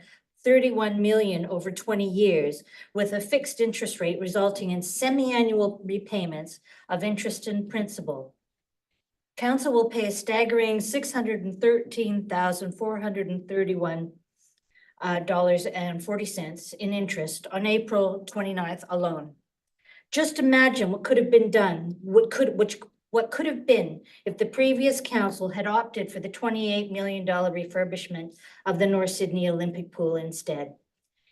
$31 million over 20 years, with a fixed interest rate resulting in semi-annual repayments of interest and principal. Council will pay a staggering $613,431 $40 in interest on April 29th alone. Just imagine what could have been done, what could have been if the previous council had opted for the $28 million refurbishment of the North Sydney Olympic Pool instead.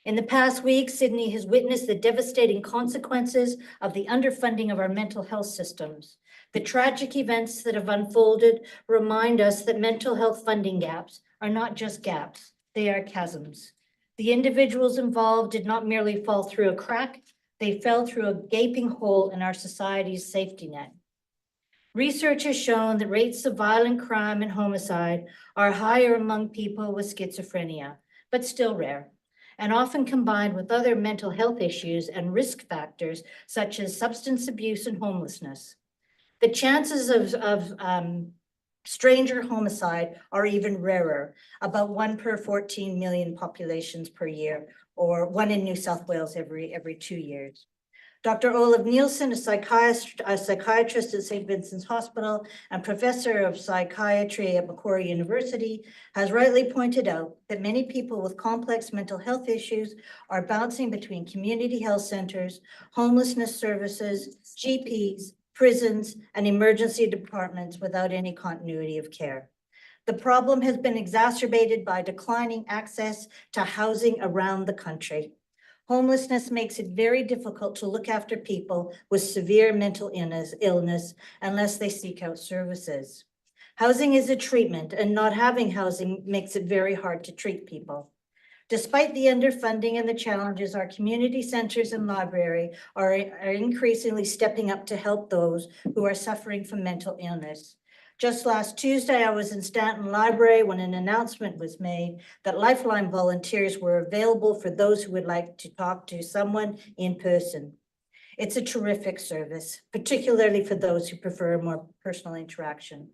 In the past week, Sydney has witnessed the devastating consequences of the underfunding of our mental health systems. The tragic events that have unfolded remind us that mental health funding gaps are not just gaps, they are chasms. The individuals involved did not merely fall through a crack, they fell through a gaping hole in our society's safety net. Research has shown that rates of violent crime and homicide are higher among people with schizophrenia, but still rare, and often combined with other mental health issues and risk factors such as substance abuse and homelessness. The chances of stranger homicide are even rarer, about 1 per 14 million populations per year, or 1 in New South Wales every 2 years. Dr. Olav Nielsen, a psychiatrist at St. Vincent's Hospital and professor of psychiatry at Macquarie University, has rightly pointed out that many people with complex mental health issues are bouncing between community health centers, homelessness services, GPs, prisons, and emergency departments without any continuity of care. The problem has been exacerbated by declining access to housing around the country. Homelessness makes it very difficult to look after people with severe mental illness unless they seek out services. Housing is a treatment, and not having housing makes it very hard to treat people. Despite the underfunding and the challenges, our community centers and library are increasingly stepping up to help those who are suffering from mental illness. Just last Tuesday, I was in Stanton Library when an announcement was made that Lifeline volunteers were available for those who would like to talk to someone in person. It's a terrific service, particularly for those who prefer a more personal interaction.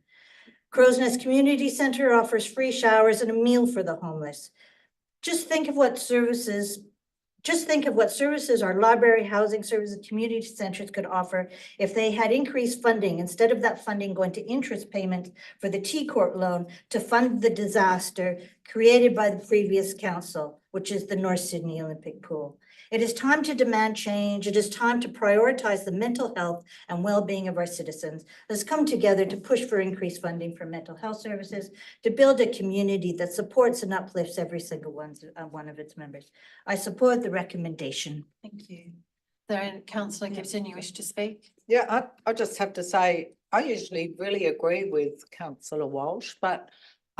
Crow's Nest Community Center offers free showers and a meal for the homeless. Just think of what services our library, housing services, community centers could offer if they had increased funding, instead of that funding going to interest payments for the T Corp loan to fund the disaster created by the previous council, which is the North Sydney Olympic Pool. It is time to demand change. It is time to prioritize the mental health and well-being of our citizens. Let's come together to push for increased funding for mental health services, to build a community that supports and uplifts every single one of its members. I support the recommendation. Thank you. Then Councillor Gibson, you wish to speak? Yeah, I just have to say, I usually really agree with Councillor Walsh, but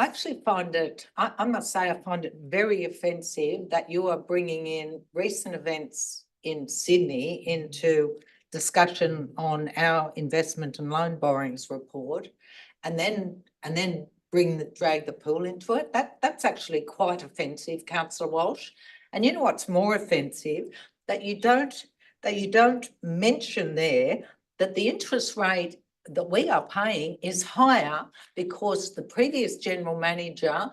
I actually find it, I must say, I find it very offensive that you are bringing in recent events in Sydney into discussion on our investment and loan borrowings report, and then drag the pool into it. That's actually quite offensive, Councillor Walsh. And you know what's more offensive? That you don't mention there that the interest rate that we are paying is higher because the previous general manager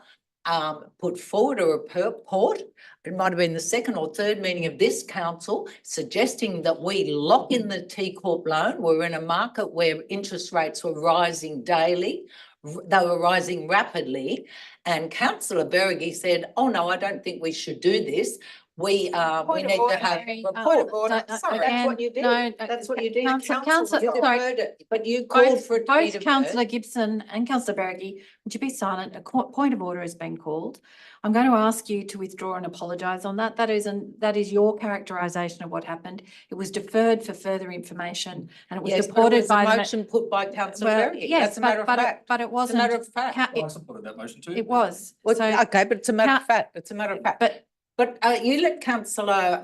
put forward a report. It might have been the second or third meeting of this council suggesting that we lock in the T Corp loan. We're in a market where interest rates were rising daily. They were rising rapidly. And Councillor Beregi said, oh no, I don't think we should do this. We need to have a report. Sorry, that's what you did. No, That's what you did. Councillor, You sorry. deferred it, but you called for it to be Both deferred. Councillor Gibson and Councillor Beregi, would you be silent? A point of order has been called. I'm going to ask you to withdraw and apologise on that. That is your characterisation of what happened. It was deferred for further information, and it was supported by the motion put by Councillor Beregi. Yes, That's a matter of fact. but it wasn't. It's a matter of fact. I supported that motion too. It was. Well, So, okay, but it's a matter of fact. It's a matter of fact. but But you let Councillor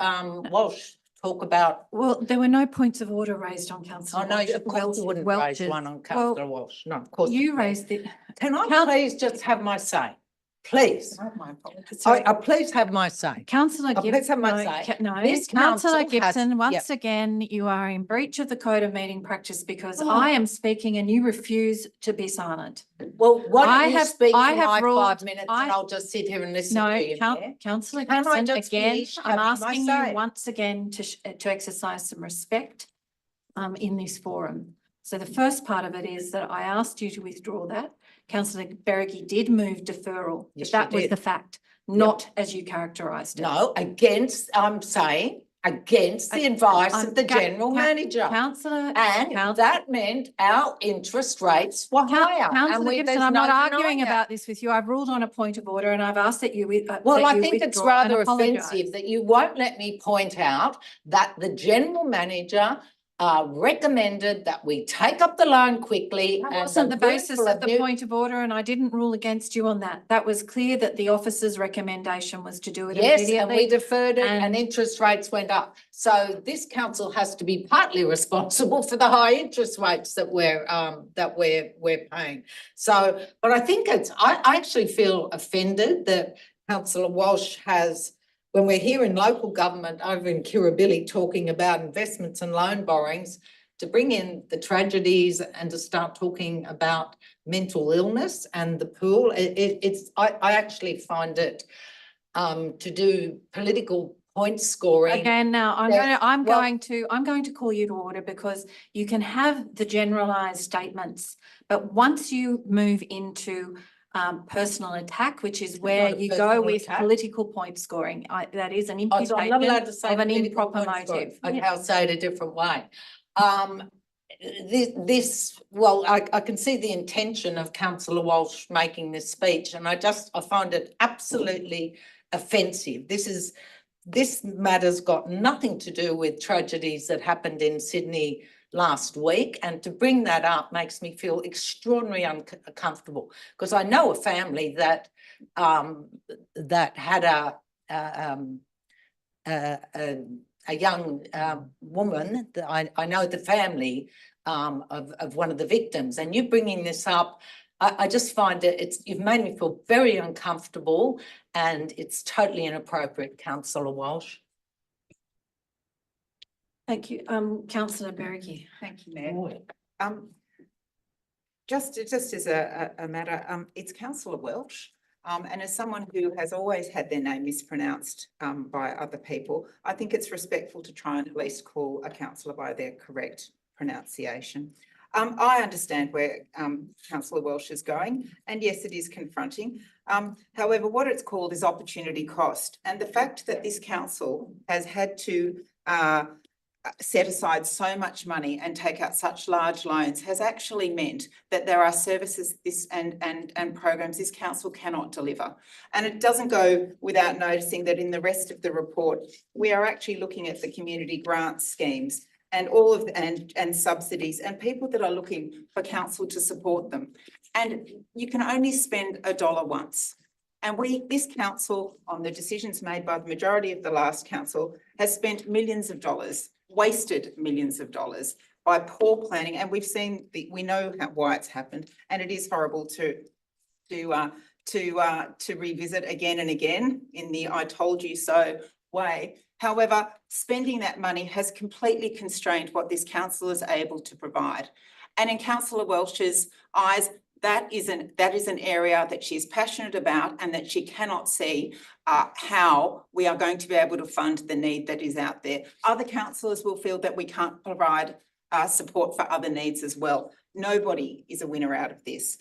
Walsh talk about? Well, there were no points of order raised on I councillor know, of course you wouldn't raise Welch's. one on Well, councillor Walsh. No, of course. You wouldn't. raised it. Can I Coun- please just have my say? Please. Sorry. I please have my say. Councillor Oh, let's have Gibson, my no, say. no, This councillor council has- Gibson, once yep. again, you are in breach of the code of meeting practice because Oh. I am speaking and you refuse to be silent. Well, why I don't you have- speak I for have my ruled- 5 minutes and I- I'll just sit here and listen No, to you, Mayor? councillor Can I Gibson, just again, finish I'm having my asking you say? once again to exercise some respect in this forum. So the first part of it is that I asked you to withdraw that. Councillor Berricky did move deferral, Yes, but she that was did. the fact, not as you characterised it. No, I'm saying against the advice of the general manager. Councillor. And that meant our interest rates were higher. And Councillor there's Gibson, I'm no not arguing denying it. about this with you. I've ruled on a point of order and I've asked that you. Well, that I you think it's withdraw and rather apologise. offensive that you won't let me point out that the general manager recommended that we take up the loan quickly. That and wasn't the group basis full of the new- point of order and I didn't rule against you on that. That was clear that the officer's recommendation was to do it Yes, and we immediately. deferred it and and- interest rates went up. So this council has to be partly responsible for the high interest rates that we're paying. So, but I think I actually feel offended that councillor Walsh has, when we're here in local government over in Kirribilli talking about investments and loan borrowings, to bring in the tragedies and to start talking about mental illness and the pool, I actually find it to do political point scoring. Again, now Yes, I'm well- going to call you to order because you can have the generalised statements, but once you move into personal attack, which is where not a you go personal with attack. political point scoring, that is an Oh, so I'm not allowed imputation to say of an political improper point scoring. motive. Okay, Yeah. I'll say it a different way. Well, I can see the intention of councillor Walsh making this speech and I find it absolutely offensive. This matter's got nothing to do with tragedies that happened in Sydney last week, and to bring that up makes me feel extraordinarily uncomfortable because I know a family that had a young woman that I know the family of one of the victims, and you bringing this up, I just find you've made me feel very uncomfortable and it's totally inappropriate, councillor Walsh. Thank you. Councillor Berricky. Thank you, Mayor. Just as a matter, it's councillor Welch. And as someone who has always had their name mispronounced by other people, I think it's respectful to try and at least call a councillor by their correct pronunciation. I understand where councillor Welch is going, and yes, it is confronting. However, what it's called is opportunity cost. And the fact that this council has had to set aside so much money and take out such large loans has actually meant that there are services and programs this council cannot deliver. And it doesn't go without noticing that in the rest of the report, we are actually looking at the community grant schemes and all of and subsidies and people that are looking for council to support them. And you can only spend $1 once. And this council, on the decisions made by the majority of the last council, has spent millions of dollars, wasted millions of dollars by poor planning. And we've seen we know why it's happened, and it is horrible to revisit again and again in the "I told you so" way. However, spending that money has completely constrained what this council is able to provide. And in councillor Welch's eyes, that is an area that she's passionate about and that she cannot see how we are going to be able to fund the need that is out there. Other councillors will feel that we can't provide support for other needs as well. Nobody is a winner out of this.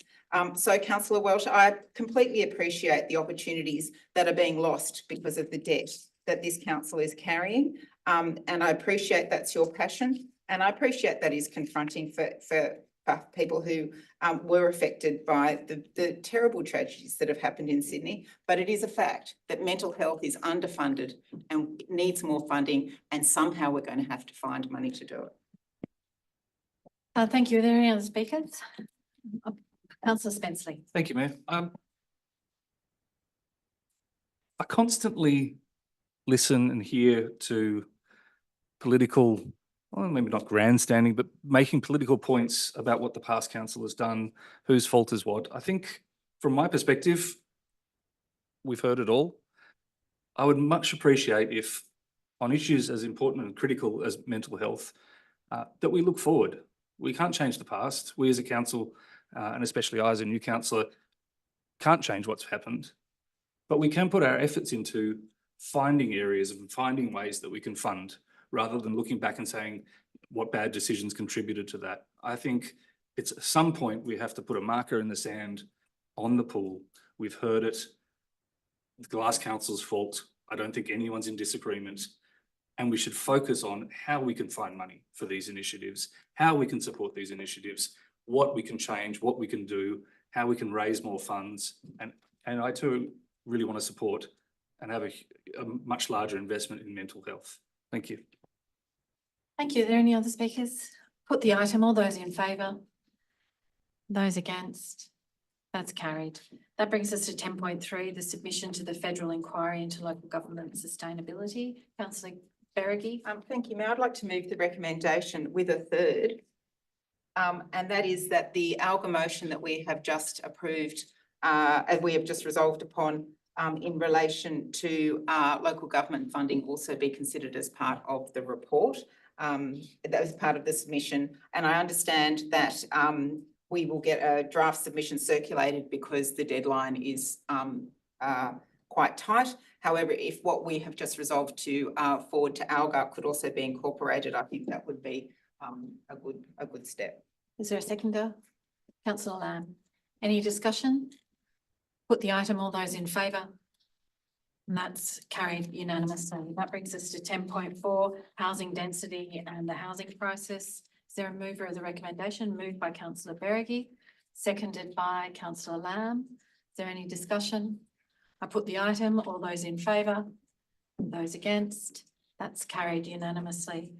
So councillor Welch, I completely appreciate the opportunities that are being lost because of the debt that this council is carrying. And I appreciate that's your passion. And I appreciate that is confronting for people who were affected by the terrible tragedies that have happened in Sydney. But it is a fact that mental health is underfunded and needs more funding, and somehow we're going to have to find money to do it. Thank you. Are there any other speakers? Councillor Spenceley. Thank you, Mayor. I constantly listen and hear to political, well, maybe not grandstanding, but making political points about what the past council has done, whose fault is what. I think from my perspective, we've heard it all. I would much appreciate if on issues as important and critical as mental health, that we look forward. We can't change the past. We as a council, and especially I as a new councillor, can't change what's happened, but we can put our efforts into finding areas and finding ways that we can fund rather than looking back and saying what bad decisions contributed to that. I think it's at some point we have to put a marker in the sand on the pool. We've heard it. The last council's fault. I don't think anyone's in disagreement. And we should focus on how we can find money for these initiatives, how we can support these initiatives, what we can change, what we can do, how we can raise more funds. And I too really want to support and have a much larger investment in mental health. Thank you. Thank you. Are there any other speakers? Put the item. All those in favour? Those against? That's carried. That brings us to 10.3, the submission to the federal inquiry into local government sustainability. Councillor Beregi. Thank you, Mayor. I'd like to move the recommendation with a third. And that is that the ALGA motion that we have just approved, and we have just resolved upon in relation to local government funding also be considered as part of the report. That was part of the submission. And I understand that we will get a draft submission circulated because the deadline is quite tight. However, if what we have just resolved to forward to ALGA could also be incorporated, I think that would be a good step. Is there a seconder? Councillor Lamb. Any discussion? Put the item. All those in favour? And that's carried unanimously. That brings us to 10.4, housing density and the housing crisis. Is there a mover of the recommendation? Moved by Councillor Beregi, seconded by Councillor Lamb. Is there any discussion? I put the item. All those in favour? Those against? That's carried unanimously.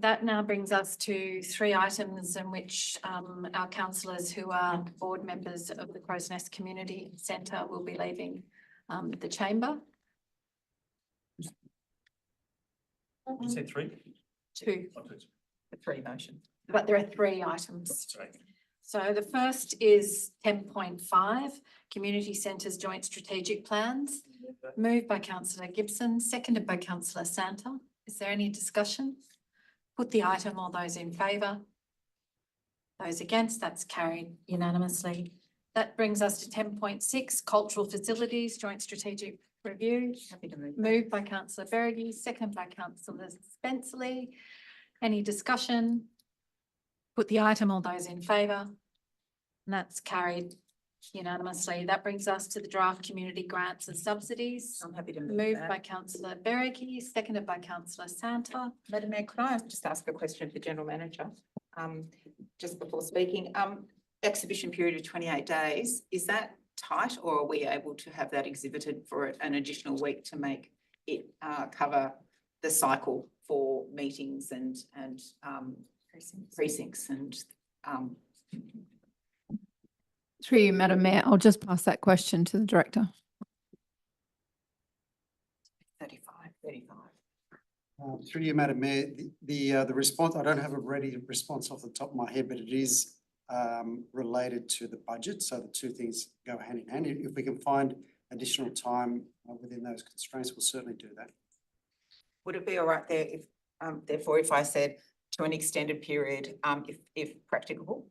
That now brings us to 3 items in which our councillors who are board members of the Crows Nest Community Centre will be leaving the chamber. You said 3? 2, The 3 motion. but there are 3 items. Sorry. So the first is 10.5, Community Centres Joint Strategic Plans, moved by Councillor Gibson, seconded by Councillor Santa. Is there any discussion? Put the item. All those in favour? Those against? That's carried unanimously. That brings us to 10.6, Cultural Facilities Joint Strategic Review. Happy to move. Moved by Councillor Beregi, seconded by Councillor Spenceley. Any discussion? Put the item. All those in favour? And that's carried unanimously. That brings us to the draft community grants and subsidies. I'm happy to move Moved that. by Councillor Beregi, seconded by Councillor Santa. Madam Mayor, could I just ask a question of the General Manager? Just before speaking, exhibition period of 28 days, is that tight or are we able to have that exhibited for an additional week to make it cover the cycle for meetings and precincts and Through you, Madam Mayor, I'll just pass that question to the Director. 35. Through you, Madam Mayor, the response, I don't have a ready response off the top of my head, but it is related to the budget. So the 2 things go hand in hand. If we can find additional time within those constraints, we'll certainly do that. Would it be all right there if, therefore, if I said to an extended period, if practicable?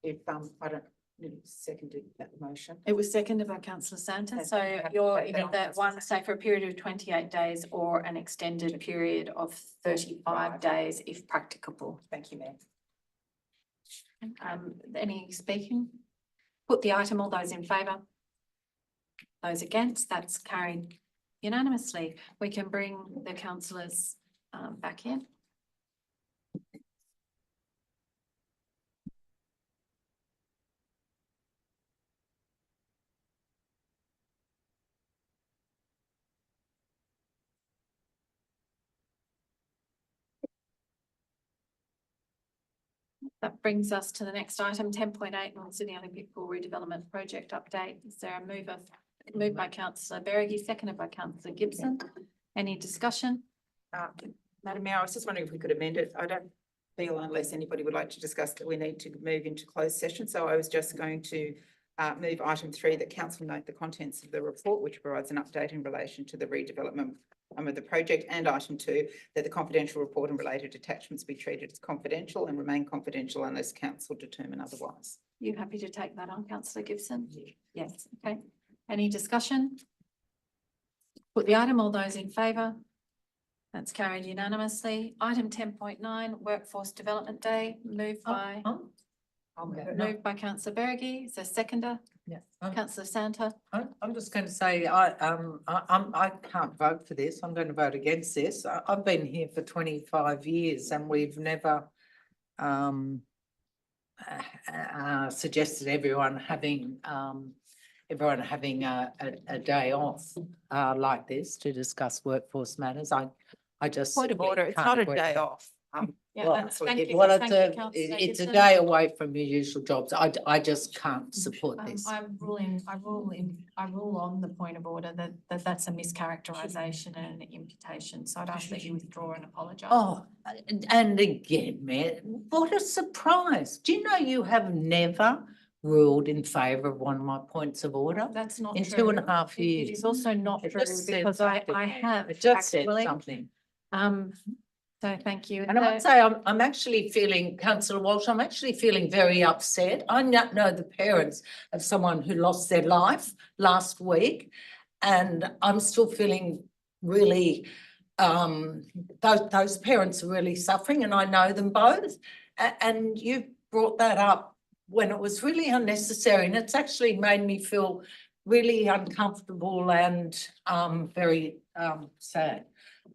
If, I don't, seconded that motion. It was seconded by Councillor Santa. Okay, So happy you're to take in that. that one, say for a period of 28 days or an extended period of 35 days if practicable. Thank you, Mayor. Any speaking? Put the item. All those in favour? Those against? That's carried unanimously. We can bring the councillors back in. That brings us to the next item, 10.8, North Sydney Olympic Pool Redevelopment Project Update. Is there a mover? Moved by Councillor Beregi, seconded by Councillor Gibson. Any discussion? Madam Mayor, I was just wondering if we could amend it. I don't feel, unless anybody would like to discuss, that we need to move into closed session. So I was just going to move item 3, that council note the contents of the report, which provides an update in relation to the redevelopment of the project, and item 2, that the confidential report and related attachments be treated as confidential and remain confidential unless council determine otherwise. You happy to take that on, councillor Gibson? Yes, okay. Any discussion? Put the item, all those in favour? That's carried unanimously. Item 10.9, Workforce Development Day, moved by councillor Bergie. Is there a seconder? Yeah. Councillor Santa. I'm just going to say, I can't vote for this. I'm going to vote against this. I've been here for 25 years and we've never suggested everyone having a day off like this to discuss workforce matters. I just. Point of order, it's not a day off. Yeah, Well, thank you. Well, Thank you, councillor it's a Gibson. day away from your usual jobs. I just can't support this. I rule on the point of order that that's a mischaracterisation and an imputation. So I'd ask that you withdraw and apologise. Oh, and again, Mayor, what a surprise. Do you know you have never ruled in favour of one of my points of order? That's not In true. 2.5 It years. is also not It true just said because I something. have It just said actually. something. So thank you. And I must say, I'm actually feeling, Councillor Walsh, I'm actually feeling very upset. I know the parents of someone who lost their life last week, and I'm still feeling really, those parents are really suffering, and I know them both. And you brought that up when it was really unnecessary, and it's actually made me feel really uncomfortable and very sad.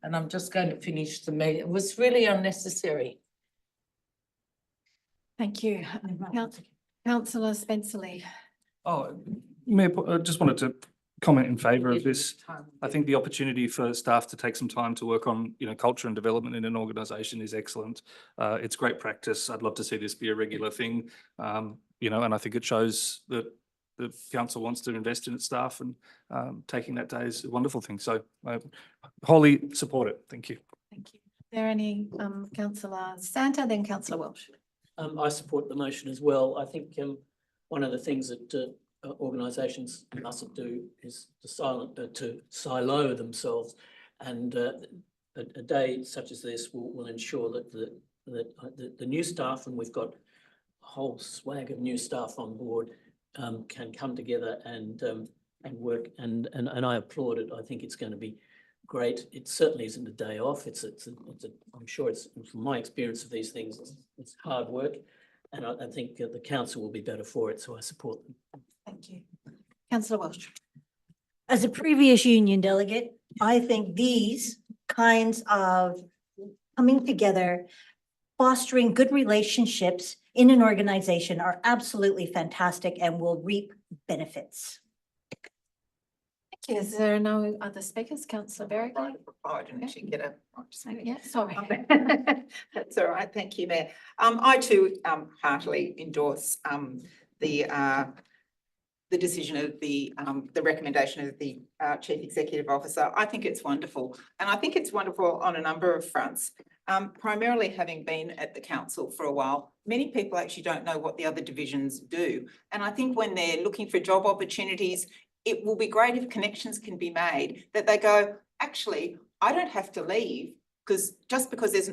And I'm just going to finish the meeting. It was really unnecessary. Thank you. Councillor Spencerley. Oh, Mayor, I just wanted to comment in favour of this. I think the opportunity for staff to take some time to work on, culture and development in an organisation is excellent. It's great practice. I'd love to see this be a regular thing. And I think it shows that the council wants to invest in its staff, and taking that day is a wonderful thing. So I wholly support it. Thank you. Thank you. Is there any councillor Santa, then councillor Welsh? I support the motion as well. I think one of the things that organisations mustn't do is to silo themselves, and a day such as this will ensure that the new staff, and we've got a whole swag of new staff on board, can come together and work, and I applaud it. I think it's going to be great. It certainly isn't a day off. I'm sure it's, from my experience of these things, it's hard work, and I think the council will be better for it. So I support them. Thank you. Councillor Welsh. As a previous union delegate, I think these kinds of coming together, fostering good relationships in an organization are absolutely fantastic and will reap benefits. Thank you. Is there no other speakers? Councillor Berry? I didn't actually get a. Yeah, sorry. That's all right. Thank you, Mayor. I too heartily endorse the decision of the recommendation of the Chief Executive Officer. I think it's wonderful, and I think it's wonderful on a number of fronts. Primarily having been at the council for a while, many people actually don't know what the other divisions do. And I think when they're looking for job opportunities, it will be great if connections can be made that they go, actually, I don't have to leave because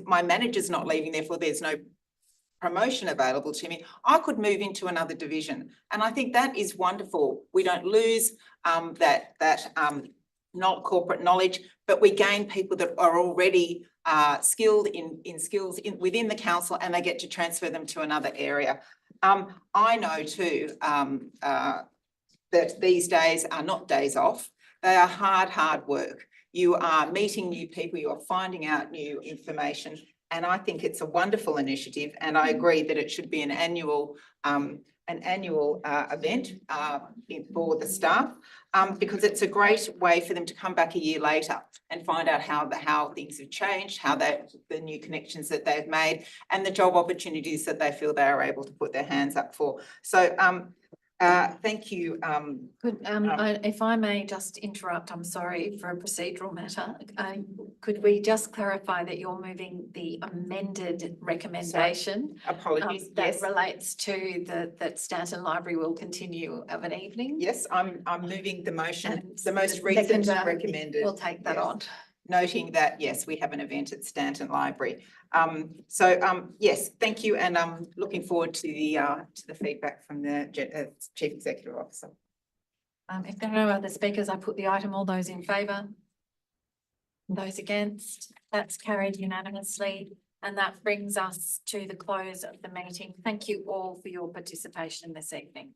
my manager's not leaving, therefore there's no promotion available to me. I could move into another division. And I think that is wonderful. We don't lose not corporate knowledge, but we gain people that are already skilled in skills within the council, and they get to transfer them to another area. I know too that these days are not days off. They are hard work. You are meeting new people, you are finding out new information, and I think it's a wonderful initiative, and I agree that it should be an annual event for the staff, because it's a great way for them to come back a year later and find out how things have changed, the new connections that they've made, and the job opportunities that they feel they are able to put their hands up for. So Thank you. If I may just interrupt, I'm sorry for a procedural matter. Could we just clarify that you're moving the amended recommendation? Apologies, That yes. relates to that Stanton Library will continue of an evening? Yes, I'm moving the motion, And the most the recent seconder recommended. We'll take that yes. on. Noting that, yes, we have an event at Stanton Library. Yes, thank you, and I'm looking forward to the feedback from the Chief Executive Officer. If there are no other speakers, I put the item. All those in favour? Those against? That's carried unanimously. And that brings us to the close of the meeting. Thank you all for your participation this evening.